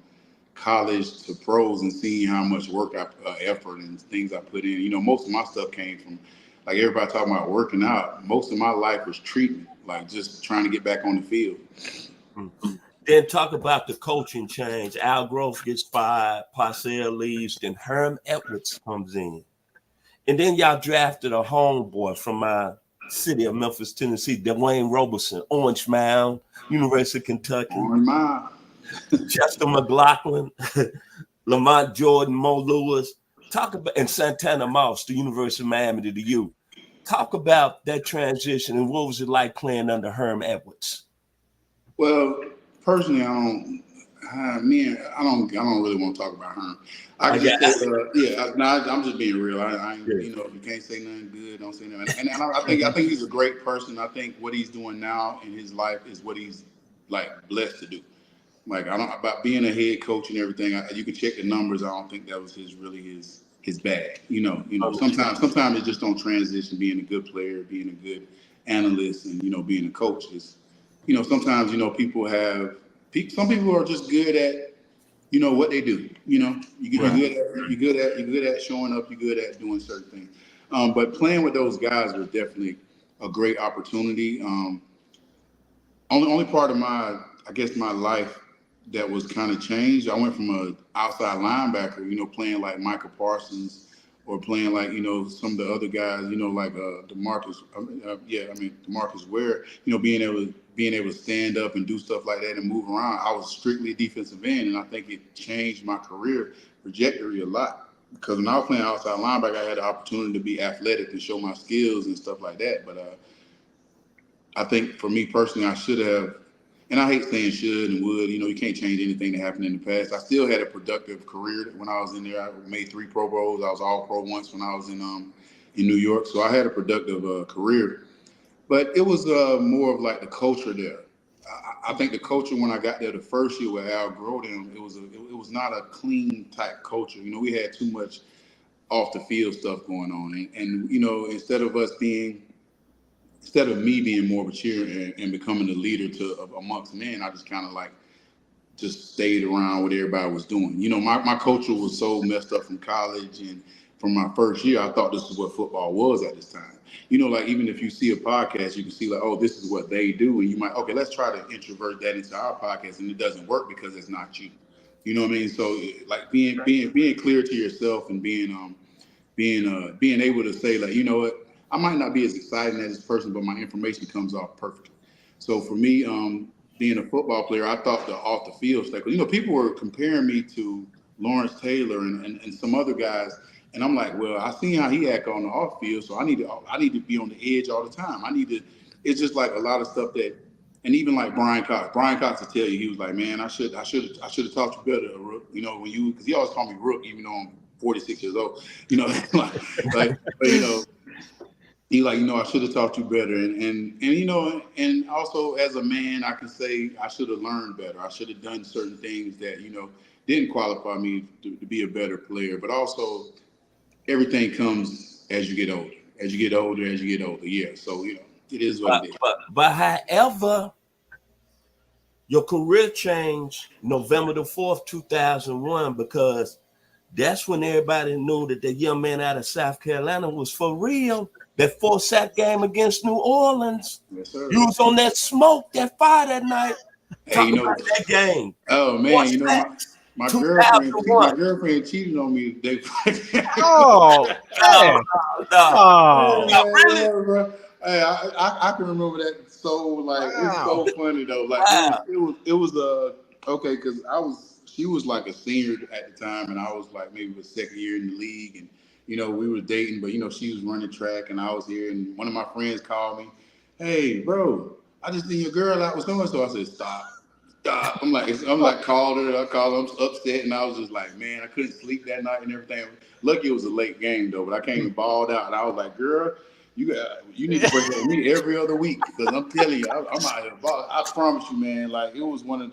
college to pros and seeing how much work effort and things I put in. Most of my stuff came from, like, everybody talking about working out. Most of my life was treatment, like just trying to get back on the field. Mm-hmm. Then talk about the coaching change. Al Gross gets fired, Parcells leaves, then Herm Edwards comes in. And then y'all drafted a homeboy from my city of Memphis, Tennessee, Dwayne Roberson, Orange Mound, University of Kentucky. Orange Mound. Chester McLaughlin, Lamont Jordan, Mo Lewis. Talk about, and Santana Moss, the University of Miami, to the U. Talk about that transition and what was it like playing under Herm Edwards? Well, personally, I don't really want to talk about Herm. I can just say, I'm just being real. If you can't say nothing good, don't say nothing. And I think he's a great person. I think what he's doing now in his life is what he's like blessed to do. Like, I don't, about being a head coach and everything. You can check the numbers. I don't think that was his bag. Sometimes it just don't transition. Being a good player, being a good analyst, and being a coach is, sometimes some people are just good at what they do. You're good at showing up. You're good at doing certain things. But playing with those guys was definitely a great opportunity. Only part of my life that was kind of changed. I went from an outside linebacker, playing like Michael Parsons, or playing like, some of the other guys, like DeMarcus Ware, being able to stand up and do stuff like that and move around. I was strictly a defensive end, and I think it changed my career trajectory a lot. Because when I was playing outside linebacker, I had the opportunity to be athletic and show my skills and stuff like that. But I think for me personally, I should have, and I hate saying should and would, you can't change anything that happened in the past. I still had a productive career when I was in there. I made 3 Pro Bowls. I was all pro once when I was in New York. So I had a productive career, but it was more of like the culture there. I think the culture when I got there the first year with Al Grodin, it was not a clean type culture. We had too much off the field stuff going on. And instead of me being more mature and becoming the leader amongst men, I just kind of just stayed around what everybody was doing. My culture was so messed up from college, and from my first year, I thought this is what football was at this time. Like, even if you see a podcast, you can see like, oh, this is what they do. And you might, okay, let's try to introvert that into our podcast. And it doesn't work because it's not you. You know what I mean? So like being clear to yourself and being able to say, like, you know what, I might not be as exciting as this person, but my information comes off perfectly. So for me, being a football player, I thought the off the field stuff, people were comparing me to Lawrence Taylor and some other guys. And I'm like, well, I seen how he act on the off field, so I need to be on the edge all the time. It's just like a lot of stuff that, and even like Brian Cox will tell you, he was like, man, I should have taught you better, Rook. Because he always called me Rook, even though I'm 46 years old. But he like, I should have taught you better. And also as a man, I can say I should have learned better. I should have done certain things that, didn't qualify me to be a better player. But also everything comes as you get older. Yeah. So, it is what it is. But however, your career changed November the 4th, 2001, because that's when everybody knew that the young man out of South Carolina was for real. That 4-sack game against New Orleans. Yes, sir. You was on that smoke, that fire that night. Hey, about that game. Oh man, my girlfriend cheated on me the day. Oh, man. No. Oh, really? Bro. Hey, I can remember that. So like it's Wow. so funny though. Like Wow. it was okay because she was like a senior at the time and I was like maybe the second year in the league and we were dating but she was running track and I was here and one of my friends called me, hey bro, I just seen your girl out with so and so. I said stop. Stop. I'm like called her. I called her. I'm upset, and I was just like, man, I couldn't sleep that night and everything. Lucky it was a late game though, but I came and balled out, and I was like, girl, you need to break up with me every other week because I'm telling you, I'm out here balling. I promise you, man. Like it was one of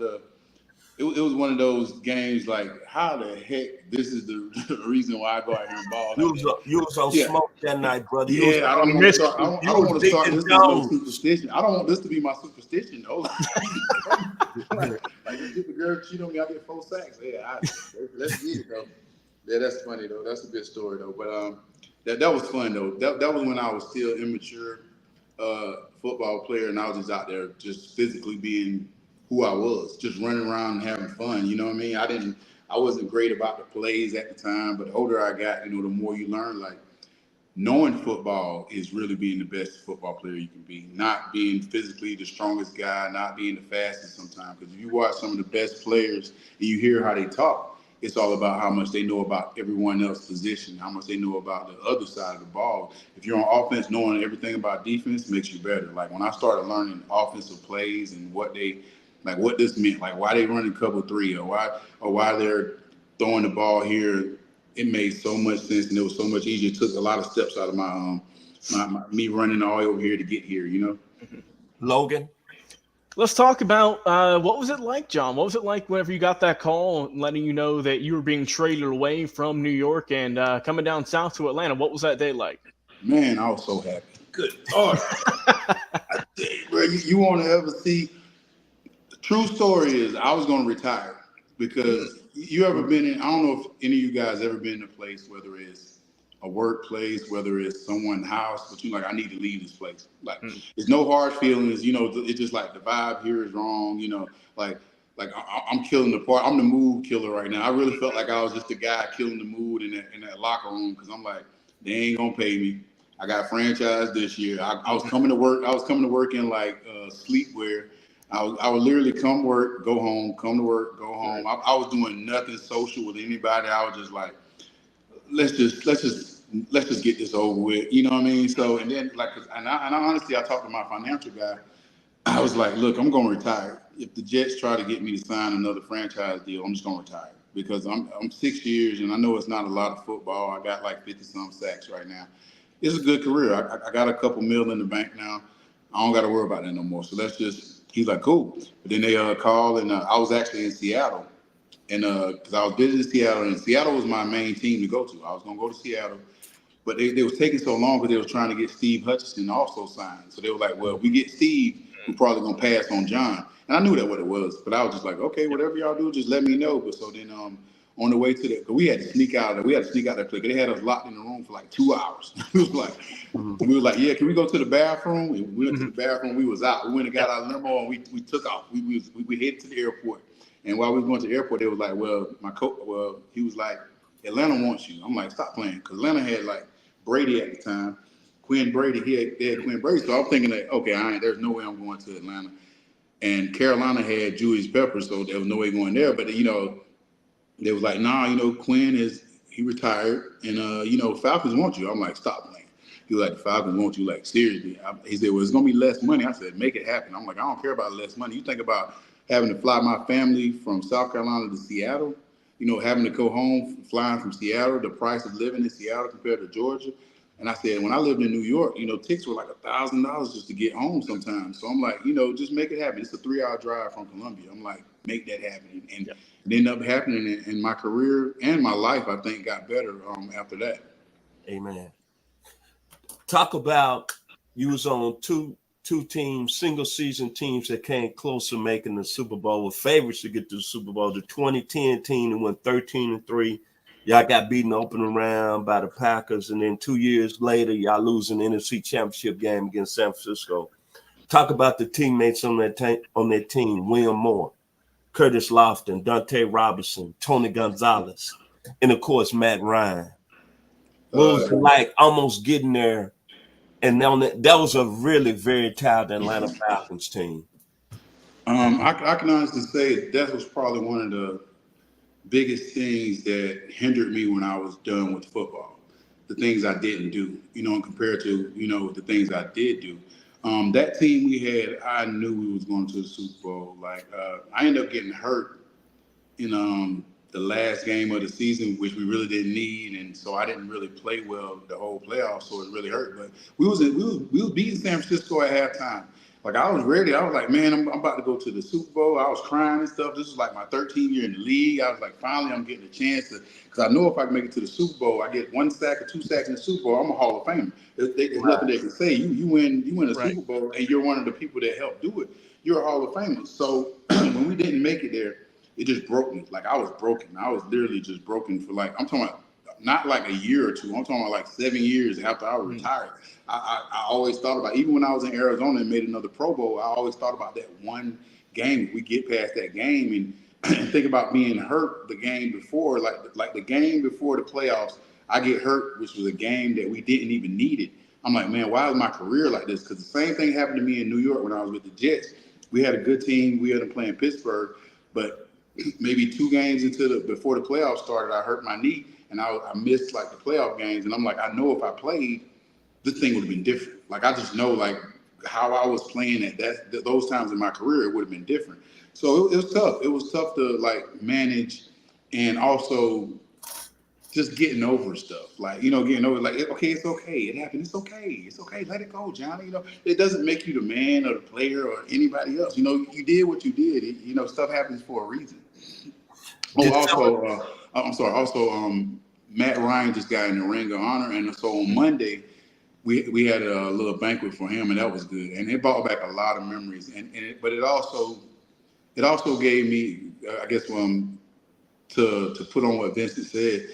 those games. Like how the heck this is the reason why I go out here and ball like that. You was on Yeah, smoke that night, brother. You was yeah. I On don't a want to mission. start. I you don't was want to start Deacon this with no Jones. superstition. I don't want this to be my superstition though. like if the girl cheat on me, I get 4 sacks. Yeah, let's get it though. Yeah, that's funny though. That's a good story though. But that was fun though. That was when I was still immature football player, and I was just out there just physically being who I was, just running around and having fun. You know what I mean? I wasn't great about the plays at the time, but the older I got, the more you learn. Like knowing football is really being the best football player you can be. Not being physically the strongest guy, not being the fastest sometimes. Because if you watch some of the best players and you hear how they talk, it's all about how much they know about everyone else's position, how much they know about the other side of the ball. If you're on offense, knowing everything about defense makes you better. Like when I started learning offensive plays and what this meant, like why they running cover three or why they're throwing the ball here, it made so much sense and it was so much easier. It took a lot of steps out of my me running all the way over here to get here. Logan. Let's talk about what was it like, John? What was it like whenever you got that call letting you know that you were being traded away from New York and coming down south to Atlanta? What was that day like? Man, I was so happy. Good Lord. Bro, you want to ever see the true story is I was going to retire because you ever been in, I don't know if any of you guys ever been in a place, whether it's a workplace, whether it's someone's house, but you're like, I need to leave this place. Like, there's no hard feelings, it's just like the vibe here is wrong, I'm killing the part. I'm the mood killer right now. I really felt like I was just the guy killing the mood in that locker room because I'm like, they ain't gonna pay me. I got franchised this year. I was coming to work. I was coming to work in like sleepwear. I would literally come work, go home, come to work, go home. I was doing nothing social with anybody. I was just like, let's just get this over with. You know what I mean? So and then and I honestly, I talked to my financial guy. I was like, look, I'm going to retire. If the Jets try to get me to sign another franchise deal, I'm just going to retire because I'm 6 years and I know it's not a lot of football. I got like 50 some sacks right now. It's a good career. I got a couple mil in the bank now. I don't got to worry about that no more. So he's like, cool. But then they called and I was actually in Seattle. And because I was visiting Seattle and Seattle was my main team to go to. I was going to go to Seattle. But they was taking so long because they was trying to get Steve Hutchinson also signed. So they were like, well, if we get Steve, we're probably going to pass on John. And I knew that what it was. But I was just like, okay, whatever y'all do, just let me know. But so then on the way to the, we had to sneak out of that place. They had us locked in the room for like 2 hours. we were like, yeah, can we go to the bathroom? And we went to the bathroom. We was out. We went and got our limo and we took off. We headed to the airport. And while we were going to the airport, they was like, he was like, Atlanta wants you. I'm like, stop playing. Because Atlanta had like Brady at the time. Quinn Brady, they had Quinn Brady. So I'm thinking that, okay, there's no way I'm going to Atlanta. And Carolina had Julius Peppers, so there was no way going there. But, they was like, nah, Quinn he retired. And, Falcons want you. I'm like, stop playing. He was like, the Falcons want you, like, seriously. He said, well, it's going to be less money. I said, make it happen. I'm like, I don't care about less money. You think about having to fly my family from South Carolina to Seattle, having to go home, flying from Seattle, the price of living in Seattle compared to Georgia. And I said, when I lived in New York, tickets were like $1,000 just to get home sometimes. So I'm like, just make it happen. It's a 3-hour drive from Columbia. I'm like, make that happen. And it ended up happening. And my career and my life, I think, got better after that. Amen. Talk about you was on two teams, single season teams that came close to making the Super Bowl, were favorites to get to the Super Bowl. The 2010 team that went 13-3. Y'all got beaten the opening round by the Packers, and then 2 years later, y'all losing the NFC Championship game against San Francisco. Talk about the teammates on that team: William Moore, Curtis Lofton, Dante Robinson, Tony Gonzalez, and of course Matt Ryan. What was it like almost getting there And on that was a really very talented Atlanta Falcons team. I can honestly say that was probably one of the biggest things that hindered me when I was done with football. The things I didn't do, and compared to, the things I did do. That team we had, I knew we was going to the Super Bowl. Like, I ended up getting hurt in the last game of the season, which we really didn't need, and so I didn't really play well the whole playoffs, so it really hurt. But we was beating San Francisco at halftime. Like I was ready. I was like, man, I'm about to go to the Super Bowl. I was crying and stuff. This was like my 13th year in the league. I was like, finally, I'm getting a chance to, because I know if I can make it to the Super Bowl, I get 1 sack or 2 sacks in the Super Bowl, I'm a Hall of Famer. There's nothing they can say. You win a Right. Super Bowl, and you're one of the people that helped do it. You're a Hall of Famer. So when we didn't make it there, it just broke me. Like I was broken. I was literally just broken for like, I'm talking about not like a year or two. I'm talking about like 7 years after I was retired. I always thought about, even when I was in Arizona and made another Pro Bowl, I always thought about that one game. If we get past that game and think about being hurt the game before, like the game before the playoffs, I get hurt, which was a game that we didn't even need it. I'm like, man, why is my career like this? Because the same thing happened to me in New York when I was with the Jets. We had a good team. We had them playing Pittsburgh, but maybe 2 games before the playoffs started, I hurt my knee and I missed like the playoff games. And I'm like, I know if I played, this thing would have been different. Like I just know like how I was playing at those times in my career, it would have been different. So it was tough. It was tough to like manage and also just getting over stuff. Like, getting over like, okay, it's okay. It happened. It's okay. It's okay. Let it go, Johnny. It doesn't make you the man or the player or anybody else. You did what you did. Stuff happens for a reason. Oh, also, I'm sorry. Also, Matt Ryan just got in the Ring of Honor, and so on Monday we had a little banquet for him, and that was good, and it brought back a lot of memories. But it also gave me, I guess, to put on what Vincent said,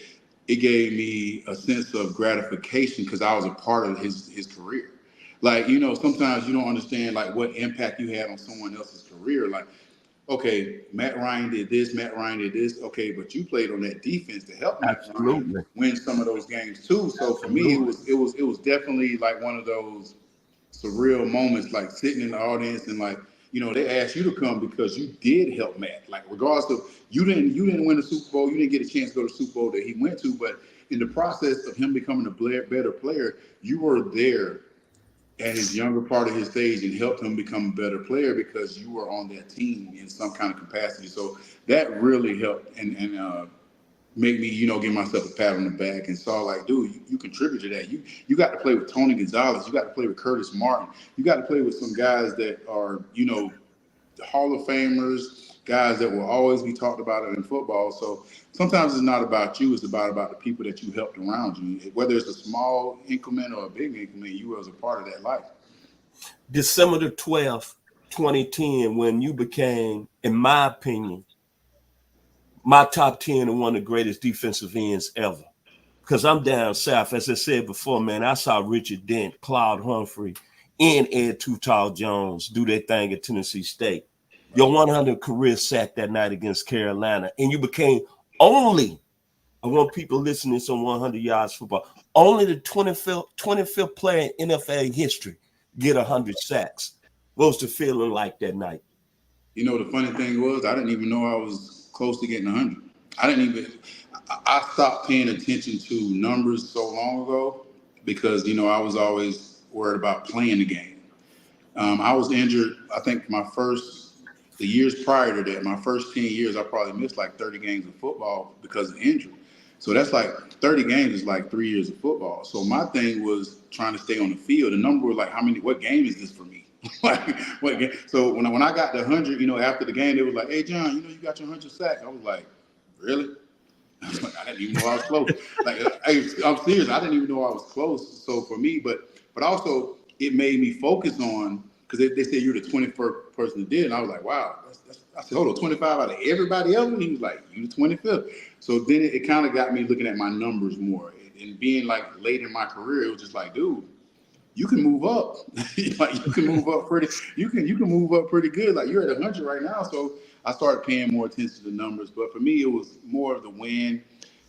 it gave me a sense of gratification because I was a part of his career. Like, sometimes you don't understand like what impact you had on someone else's career. Like, okay, Matt Ryan did this, Matt Ryan did this. Okay, but you played on that defense to help Matt Ryan Absolutely. win some of those games too. So for me, it was definitely like one of those surreal moments, like sitting in the audience and like, they asked you to come because you did help Matt. Like regardless of you didn't win the Super Bowl, you didn't get a chance to go to the Super Bowl that he went to, but in the process of him becoming a better player, you were there at his younger part of his stage and helped him become a better player because you were on that team in some kind of capacity. So that really helped and make me, give myself a pat on the back and saw like, dude, you contribute to that. You got to play with Tony Gonzalez. You got to play with Curtis Martin. You got to play with some guys that are, Hall of Famers, guys that will always be talked about in football. So sometimes it's not about you, it's about the people that you helped around you. Whether it's a small increment or a big increment, you was a part of that life. December the 12th, 2010, when you became, in my opinion, my top 10 and one of the greatest defensive ends ever. Because I'm down south, as I said before, man, I saw Richard Dent, Claude Humphrey, and Ed Too Tall Jones do their thing at Tennessee State. Your 100 career sack that night against Carolina, and you became only, I want people listening to 100 yards football, only the 25th player in NFL history get 100 sacks. What was the feeling like that night? The funny thing was, I didn't even know I was close to getting 100. I didn't even. I stopped paying attention to numbers so long ago because I was always worried about playing the game. I was injured. I think the years prior to that, my first 10 years, I probably missed like 30 games of football because of injury. So that's like 30 games is like 3 years of football. So my thing was trying to stay on the field. The number was like, what game is this for me? Like, what game? So when I got the 100, after the game, they was like, hey, John, you got your 100 sack. I was like, really? I didn't even know I was close. Like, I'm serious. I didn't even know I was close. So for me, but also it made me focus on, because they said you're the 21st person that did, and I was like, wow. I said, hold on, 25 out of everybody else? And he was like, you the 25th. So then it kind of got me looking at my numbers more, and being like late in my career, it was just like, dude, you can move up. Like you can move up pretty. You can move up pretty good. Like you're at 100 right now. So I started paying more attention to the numbers. But for me, it was more of the win.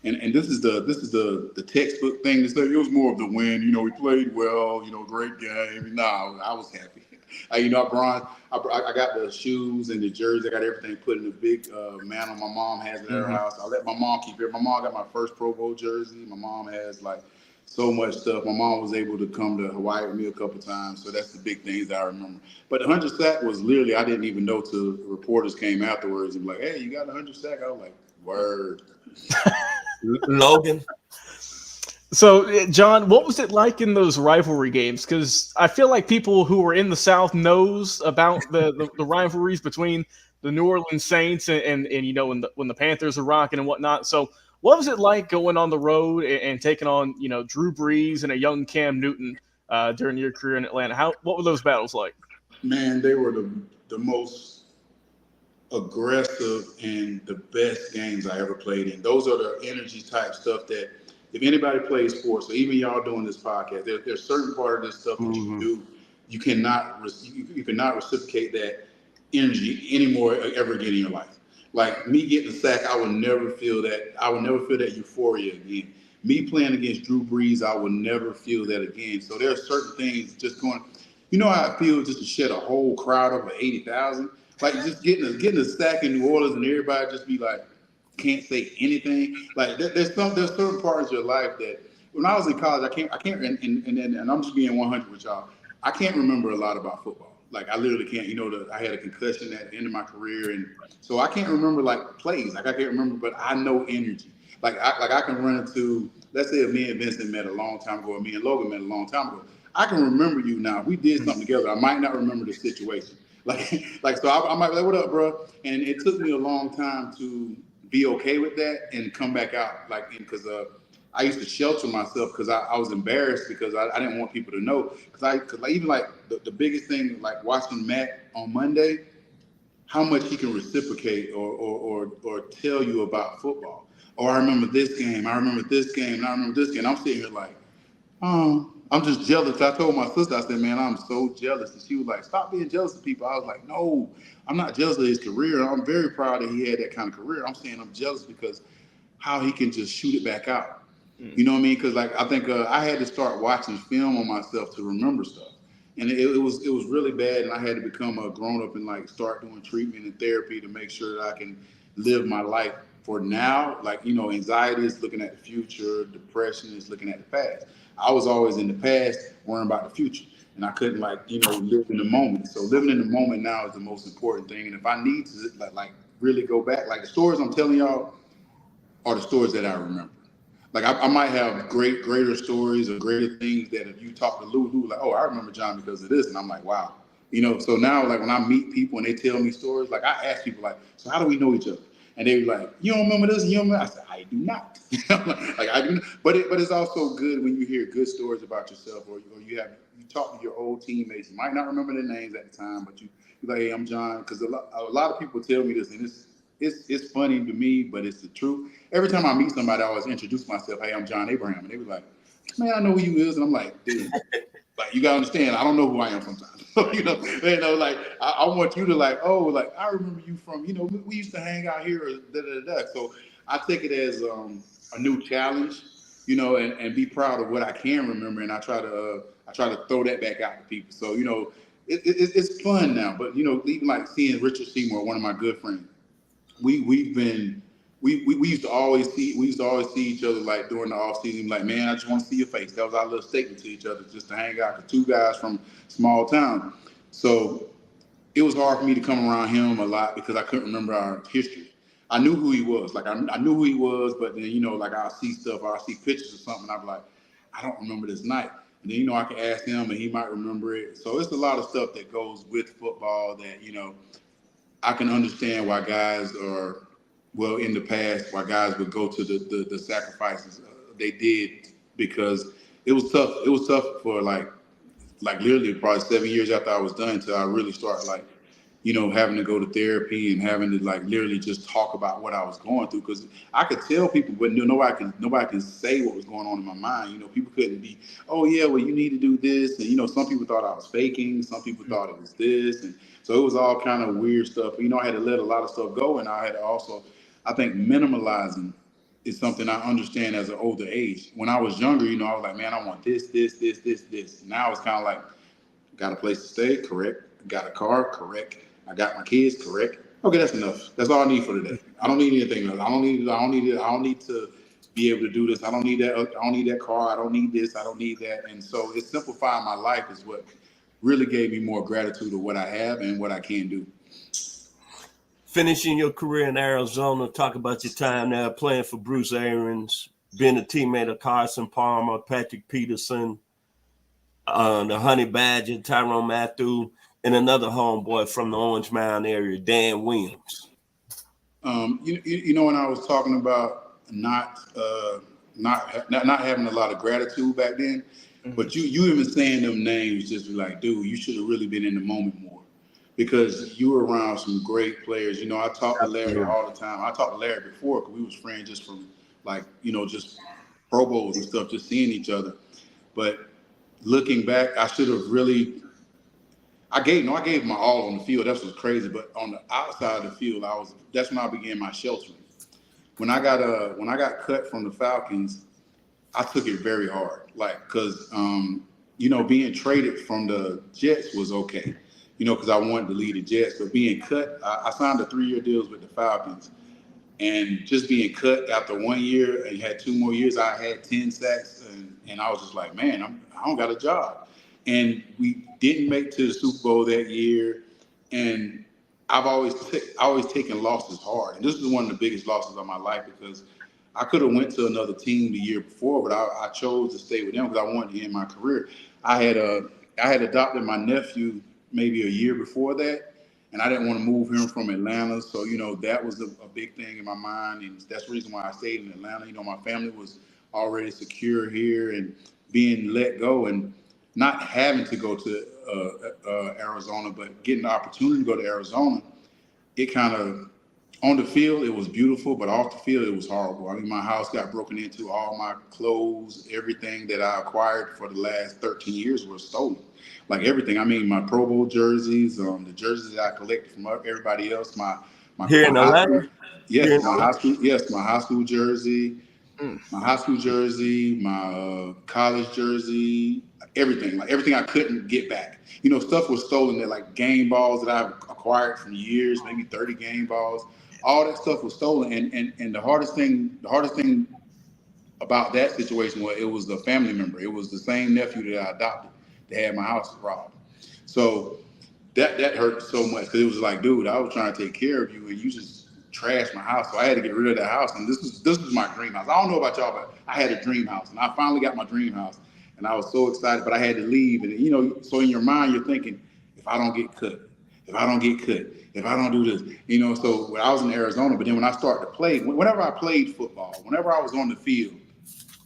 And this is the textbook thing to say. It was more of the win. We played well. Great game. No, I was happy. I got the shoes and the jersey. I got everything put in a big mantle. My mom has it at her Mhm. house. I let my mom keep it. My mom got my first Pro Bowl jersey. My mom has like so much stuff. My mom was able to come to Hawaii with me a couple times, so that's the big things that I remember. But the 100 sack was literally I didn't even know till reporters came afterwards and be like, "Hey, you got a 100 sack?" I was like, "Word." Logan, So, John, what was it like in those rivalry games? Because I feel like people who were in the South knows about the rivalries between the New Orleans Saints and when the Panthers are rocking and whatnot. So, what was it like going on the road and taking on Drew Brees and a young Cam Newton during your career in Atlanta? What were those battles like? Man, they were the most aggressive and the best games I ever played in. Those are the energy type stuff that if anybody plays sports, or even y'all doing this podcast, there's certain part of this stuff that you hmm do you cannot reciprocate that energy anymore ever again in your life. Like me getting a sack, I will never feel that. I will never feel that euphoria again. Me playing against Drew Brees, I will never feel that again. So there are certain things just going. You know how I feel just to shed a whole crowd over 80,000. Like just getting a sack in New Orleans and everybody just be like can't say anything. Like there's certain parts of your life that when I was in college I can't and I'm just being 100 with y'all. I can't remember a lot about football. Like I literally can't. I had a concussion at the end of my career, and so I can't remember like plays. Like I can't remember, but I know energy. Like I can run into. Let's say if me and Vincent met a long time ago, or me and Logan met a long time ago. I can remember you now. If we did something together, I might not remember the situation. Like so, I might be like, "What up, bro?" And it took me a long time to be okay with that and come back out. Like, because I used to shelter myself because I was embarrassed because I didn't want people to know. Because like, even like the biggest thing, like watching Matt on Monday, how much he can reciprocate or tell you about football. Or I remember this game, I remember this game, and I remember this game. I'm sitting here like, I'm just jealous. I told my sister, I said, man, I'm so jealous. And she was like, stop being jealous of people. I was like, no, I'm not jealous of his career. I'm very proud that he had that kind of career. I'm saying I'm jealous because how he can just shoot it back out. Mm. You know what I mean? Because like I think I had to start watching film on myself to remember stuff, and it was really bad. And I had to become a grown up and like start doing treatment and therapy to make sure that I can live my life for now. Like anxiety is looking at the future, depression is looking at the past. I was always in the past worrying about the future, and I couldn't like live in the moment. So living in the moment now is the most important thing. And if I need to like really go back, like the stories I'm telling y'all are the stories that I remember. Like I might have greater stories or greater things that if you talk to Lou, like, oh, I remember John because of this, and I'm like, wow. So now like when I meet people and they tell me stories, like I ask people like, so how do we know each other? And they be like, you don't remember this? You don't remember? I said, I do not. Like I do, not. But it's also good when you hear good stories about yourself, or you talk to your old teammates. You might not remember their names at the time, but you're like, hey, I'm John, because a lot of people tell me this, and it's funny to me, but it's the truth. Every time I meet somebody, I always introduce myself. Hey, I'm John Abraham, and they be like, "Man, I know who you is," and I'm like, "Dude, like you gotta understand, I don't know who I am sometimes." Like I want you to like, oh, like I remember you from, we used to hang out here, or da da da. So I take it as a new challenge, and be proud of what I can remember, and I try to throw that back out to people. So it's fun now, but even like seeing Richard Seymour, one of my good friends, we've been we used to always see each other like during the off season, like, man, I just want to see your face. That was our little statement to each other, just to hang out. Cause two guys from small town, so it was hard for me to come around him a lot because I couldn't remember our history. I knew who he was, like I knew who he was, but then like I'll see stuff, or I'll see pictures or something, and I'm like, I don't remember this night. And then I can ask him, and he might remember it. So it's a lot of stuff that goes with football that I can understand why guys are, well, in the past, why guys would go to the sacrifices they did, because it was tough. It was tough for like literally probably 7 years after I was done until I really started like, having to go to therapy and having to like literally just talk about what I was going through. Because I could tell people, but nobody can say what was going on in my mind. People couldn't be, oh yeah, well you need to do this, and some people thought I was faking, some people thought it was this, and so it was all kind of weird stuff. I had to let a lot of stuff go, and I had to also, I think, minimalizing. is something I understand as an older age. When I was younger, I was like, man, I want this, this, this, this, this. Now it's kind of like, got a place to stay, correct. Got a car, correct. I got my kids, correct. Okay, that's enough. That's all I need for today. I don't need anything else. I don't need to be able to do this. I don't need that. I don't need that car. I don't need this. I don't need that. And so it's simplifying my life is what really gave me more gratitude of what I have and what I can do. Finishing your career in Arizona, talk about your time there playing for Bruce Arians, being a teammate of Carson Palmer, Patrick Peterson, the Honey Badger, Tyrone Matthew, and another homeboy from the Orange Mound area, Dan Williams. When I was talking about not having a lot of gratitude back then, but you even saying them names just be like, dude, you should have really been in the moment more because you were around some great players. I talk to Larry all the time. I talked to Larry before because we was friends just from just Pro Bowls and stuff, just seeing each other. But looking back, I should have really. I gave my all on the field. That was crazy. But on the outside of the field, that's when I began my sheltering. When I got cut from the Falcons, I took it very hard. Because being traded from the Jets was okay. Because I wanted to lead the Jets. But being cut, I signed a 3-year deal with the Falcons. And just being cut after 1 year and had 2 more years, I had 10 sacks. And I was just like, man, I don't got a job. And we didn't make it to the Super Bowl that year. And I've always taken losses hard. And this is one of the biggest losses of my life because I could have went to another team the year before, but I chose to stay with them because I wanted to end my career. I had adopted my nephew maybe a year before that, and I didn't want to move him from Atlanta. So, that was a big thing in my mind, and that's the reason why I stayed in Atlanta. My family was already secure here, and being let go and not having to go to Arizona, but getting the opportunity to go to Arizona, it kind of, on the field, it was beautiful, but off the field, it was horrible. I mean, my house got broken into, all my clothes, everything that I acquired for the last 13 years was stolen. Like everything. I mean, my Pro Bowl jerseys, the jerseys that I collected from everybody else, my Here in high school, Atlanta? Here my high school jersey, my college jersey, everything. Like everything I couldn't get back. Stuff was stolen that like game balls that I've acquired from years, maybe 30 game balls. All that stuff was stolen. And the hardest thing about that situation was it was the family member. It was the same nephew that I adopted that had my house robbed. So that hurt so much because it was like, dude, I was trying to take care of you and you just trashed my house. So I had to get rid of that house. And this was my dream house. I don't know about y'all, but I had a dream house. And I finally got my dream house. And I was so excited, but I had to leave. And, so in your mind, you're thinking, if I don't get cut, if I don't get cut, if I don't do this, so when I was in Arizona, but then when I started to play, whenever I played football, whenever I was on the field,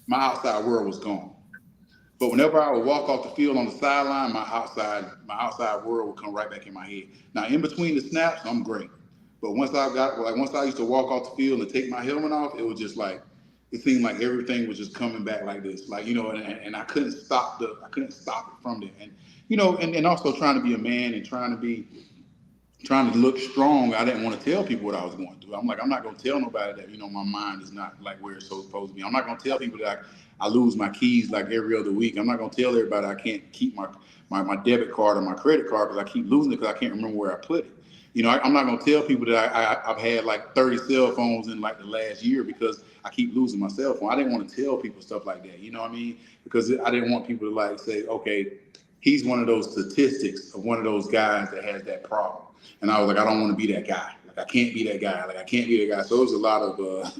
my outside world was gone. But whenever I would walk off the field on the sideline, my outside world would come right back in my head. Now, in between the snaps, I'm great. But once I used to walk off the field and take my helmet off, it was just like, it seemed like everything was just coming back like this. Like, and I couldn't stop it from there. And, and also trying to be a man and trying to look strong. I didn't want to tell people what I was going through. I'm like, I'm not going to tell nobody that, my mind is not like where it's supposed to be. I'm not going to tell people that I lose my keys like every other week. I'm not going to tell everybody I can't keep my debit card or my credit card because I keep losing it because I can't remember where I put it. I'm not going to tell people that I've had like 30 cell phones in like the last year because I keep losing my cell phone. I didn't want to tell people stuff like that. You know what I mean? Because I didn't want people to like say, okay, he's one of those statistics of one of those guys that has that problem. And I was like, I don't want to be that guy. Like, I can't be that guy. Like, I can't be that guy. So it was a lot of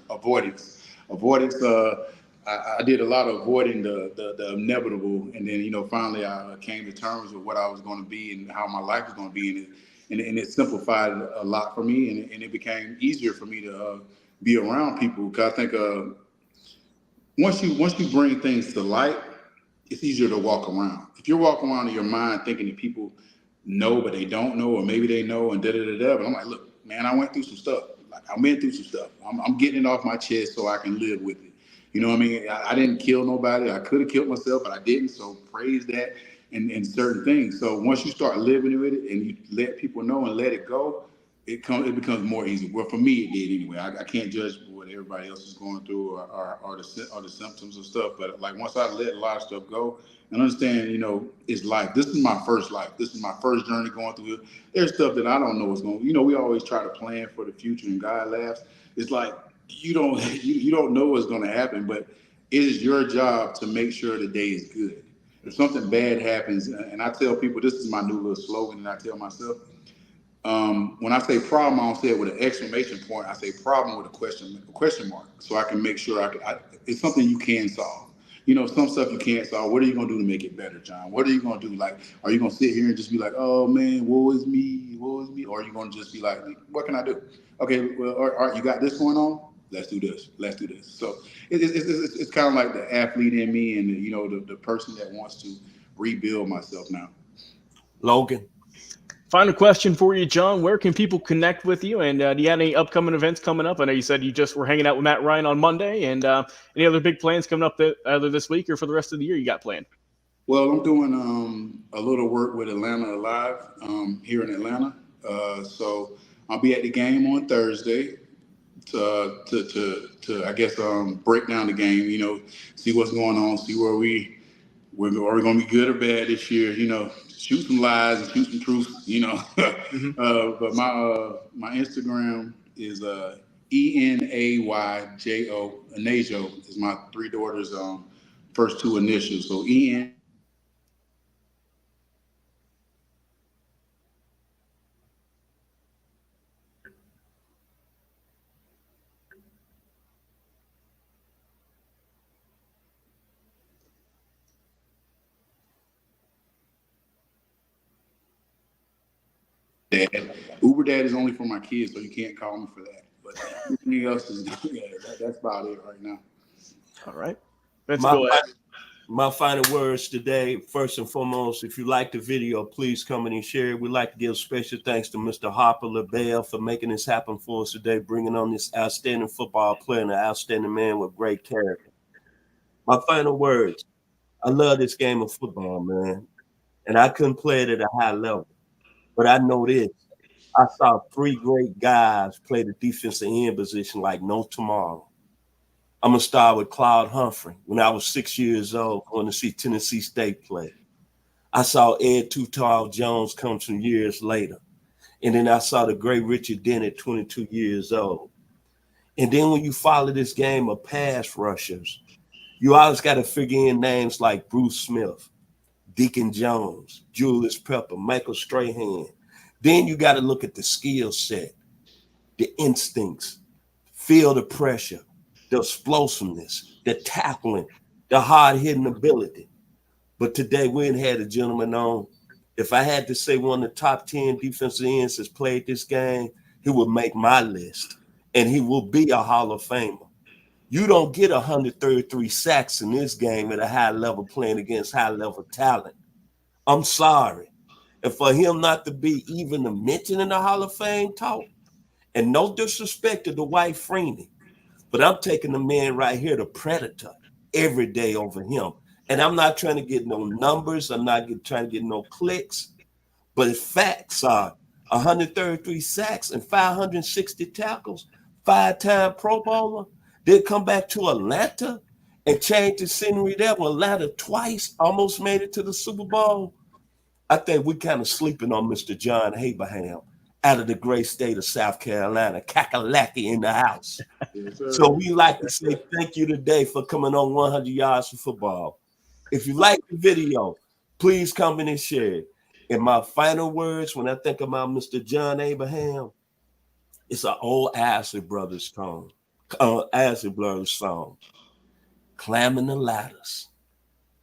avoidance. I did a lot of avoiding the inevitable. And then, finally I came to terms with what I was going to be and how my life was going to be. And it simplified a lot for me. And it became easier for me to be around people. Because I think once you bring things to light, it's easier to walk around. If you're walking around in your mind thinking that people know, but they don't know, or maybe they know, and da-da-da-da. But I'm like, look, man, I went through some stuff. Like, I went through some stuff. I'm getting it off my chest so I can live with it. You know what I mean? I didn't kill nobody. I could have killed myself, but I didn't. So praise that and certain things. So once you start living with it and you let people know and let it go, it becomes more easy. Well, for me, it did anyway. I can't judge what everybody else is going through or the symptoms of stuff. But like once I let a lot of stuff go and understand, it's life. This is my first life. This is my first journey going through it. There's stuff that I don't know what's going. We always try to plan for the future, and God laughs. It's like you don't you don't know what's going to happen, but it is your job to make sure the day is good. If something bad happens, and I tell people, this is my new little slogan, and I tell myself. When I say problem, I don't say it with an exclamation point. I say problem with a question mark, so I can make sure it's something you can solve. Some stuff you can't solve. What are you gonna do to make it better, John? What are you gonna do? Like, are you gonna sit here and just be like, "Oh man, woe is me," or are you gonna just be like, "What can I do?" Okay, well, all right, you got this going on. Let's do this. Let's do this. So it's kind of like the athlete in me, and the person that wants to rebuild myself now. Logan. Final question for you, John. Where can people connect with you? And do you have any upcoming events coming up? I know you said you just were hanging out with Matt Ryan on Monday. And any other big plans coming up either this week or for the rest of the year you got planned? Well, I'm doing a little work with Atlanta Alive here in Atlanta. So I'll be at the game on Thursday to I guess break down the game. See what's going on, see where we're going to be good or bad this year. Shoot some lies and shoot some truths. Mm-hmm. But my Instagram is ENAYJO. Anajo is my three daughters' first two initials. So EN. Dad. Uber Dad is only for my kids, so you can't call me for that. But everything else is that's about it right now. All right. Let's My, go ahead. my final words today, first and foremost, if you like the video, please comment and share. We'd like to give special thanks to Mr. Harper LaBelle for making this happen for us today, bringing on this outstanding football player and an outstanding man with great character. My final words, I love this game of football, man, and I couldn't play it at a high level. But I know this. I saw three great guys play the defensive end position like no tomorrow. I'm going to start with Claude Humphrey. When I was 6 years old, going to see Tennessee State play. I saw Ed Too Tall Jones come some years later. And then I saw the great Richard Dent at 22 years old. And then when you follow this game of pass rushers, you always got to figure in names like Bruce Smith, Deacon Jones, Julius Pepper, Michael Strahan. Then you got to look at the skill set, the instincts, feel the pressure, the explosiveness, the tackling, the hard-hitting ability. But today we ain't had a gentleman on. If I had to say one of the top 10 defensive ends that's played this game, he would make my list, and he will be a Hall of Famer. You don't get 133 sacks in this game at a high level playing against high-level talent. I'm sorry. And for him not to be even a mention in the Hall of Fame talk, and no disrespect to Dwight Freeney, but I'm taking the man right here, the Predator, every day over him. And I'm not trying to get no numbers. I'm not trying to get no clicks. But facts are 133 sacks and 560 tackles, five-time Pro Bowler. Then come back to Atlanta and change the scenery there. Well, Atlanta twice almost made it to the Super Bowl. I think we're kind of sleeping on Mr. John Abraham out of the great state of South Carolina, Kakalaki in the house. Yes, So sir. we like to say thank you today for coming on 100 Yards for Football. If you like the video, please comment and share it. And my final words when I think about Mr. John Abraham, it's an old Isley Brothers song. Isley Brothers song. Climbing the Ladders.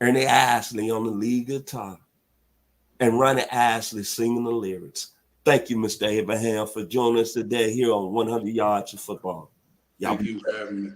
Ernie Isley on the lead guitar. And Ronnie Isley singing the lyrics. Thank you, Mr. Abraham, for joining us today here on 100 Yards of Football. Y'all Thank you for having me.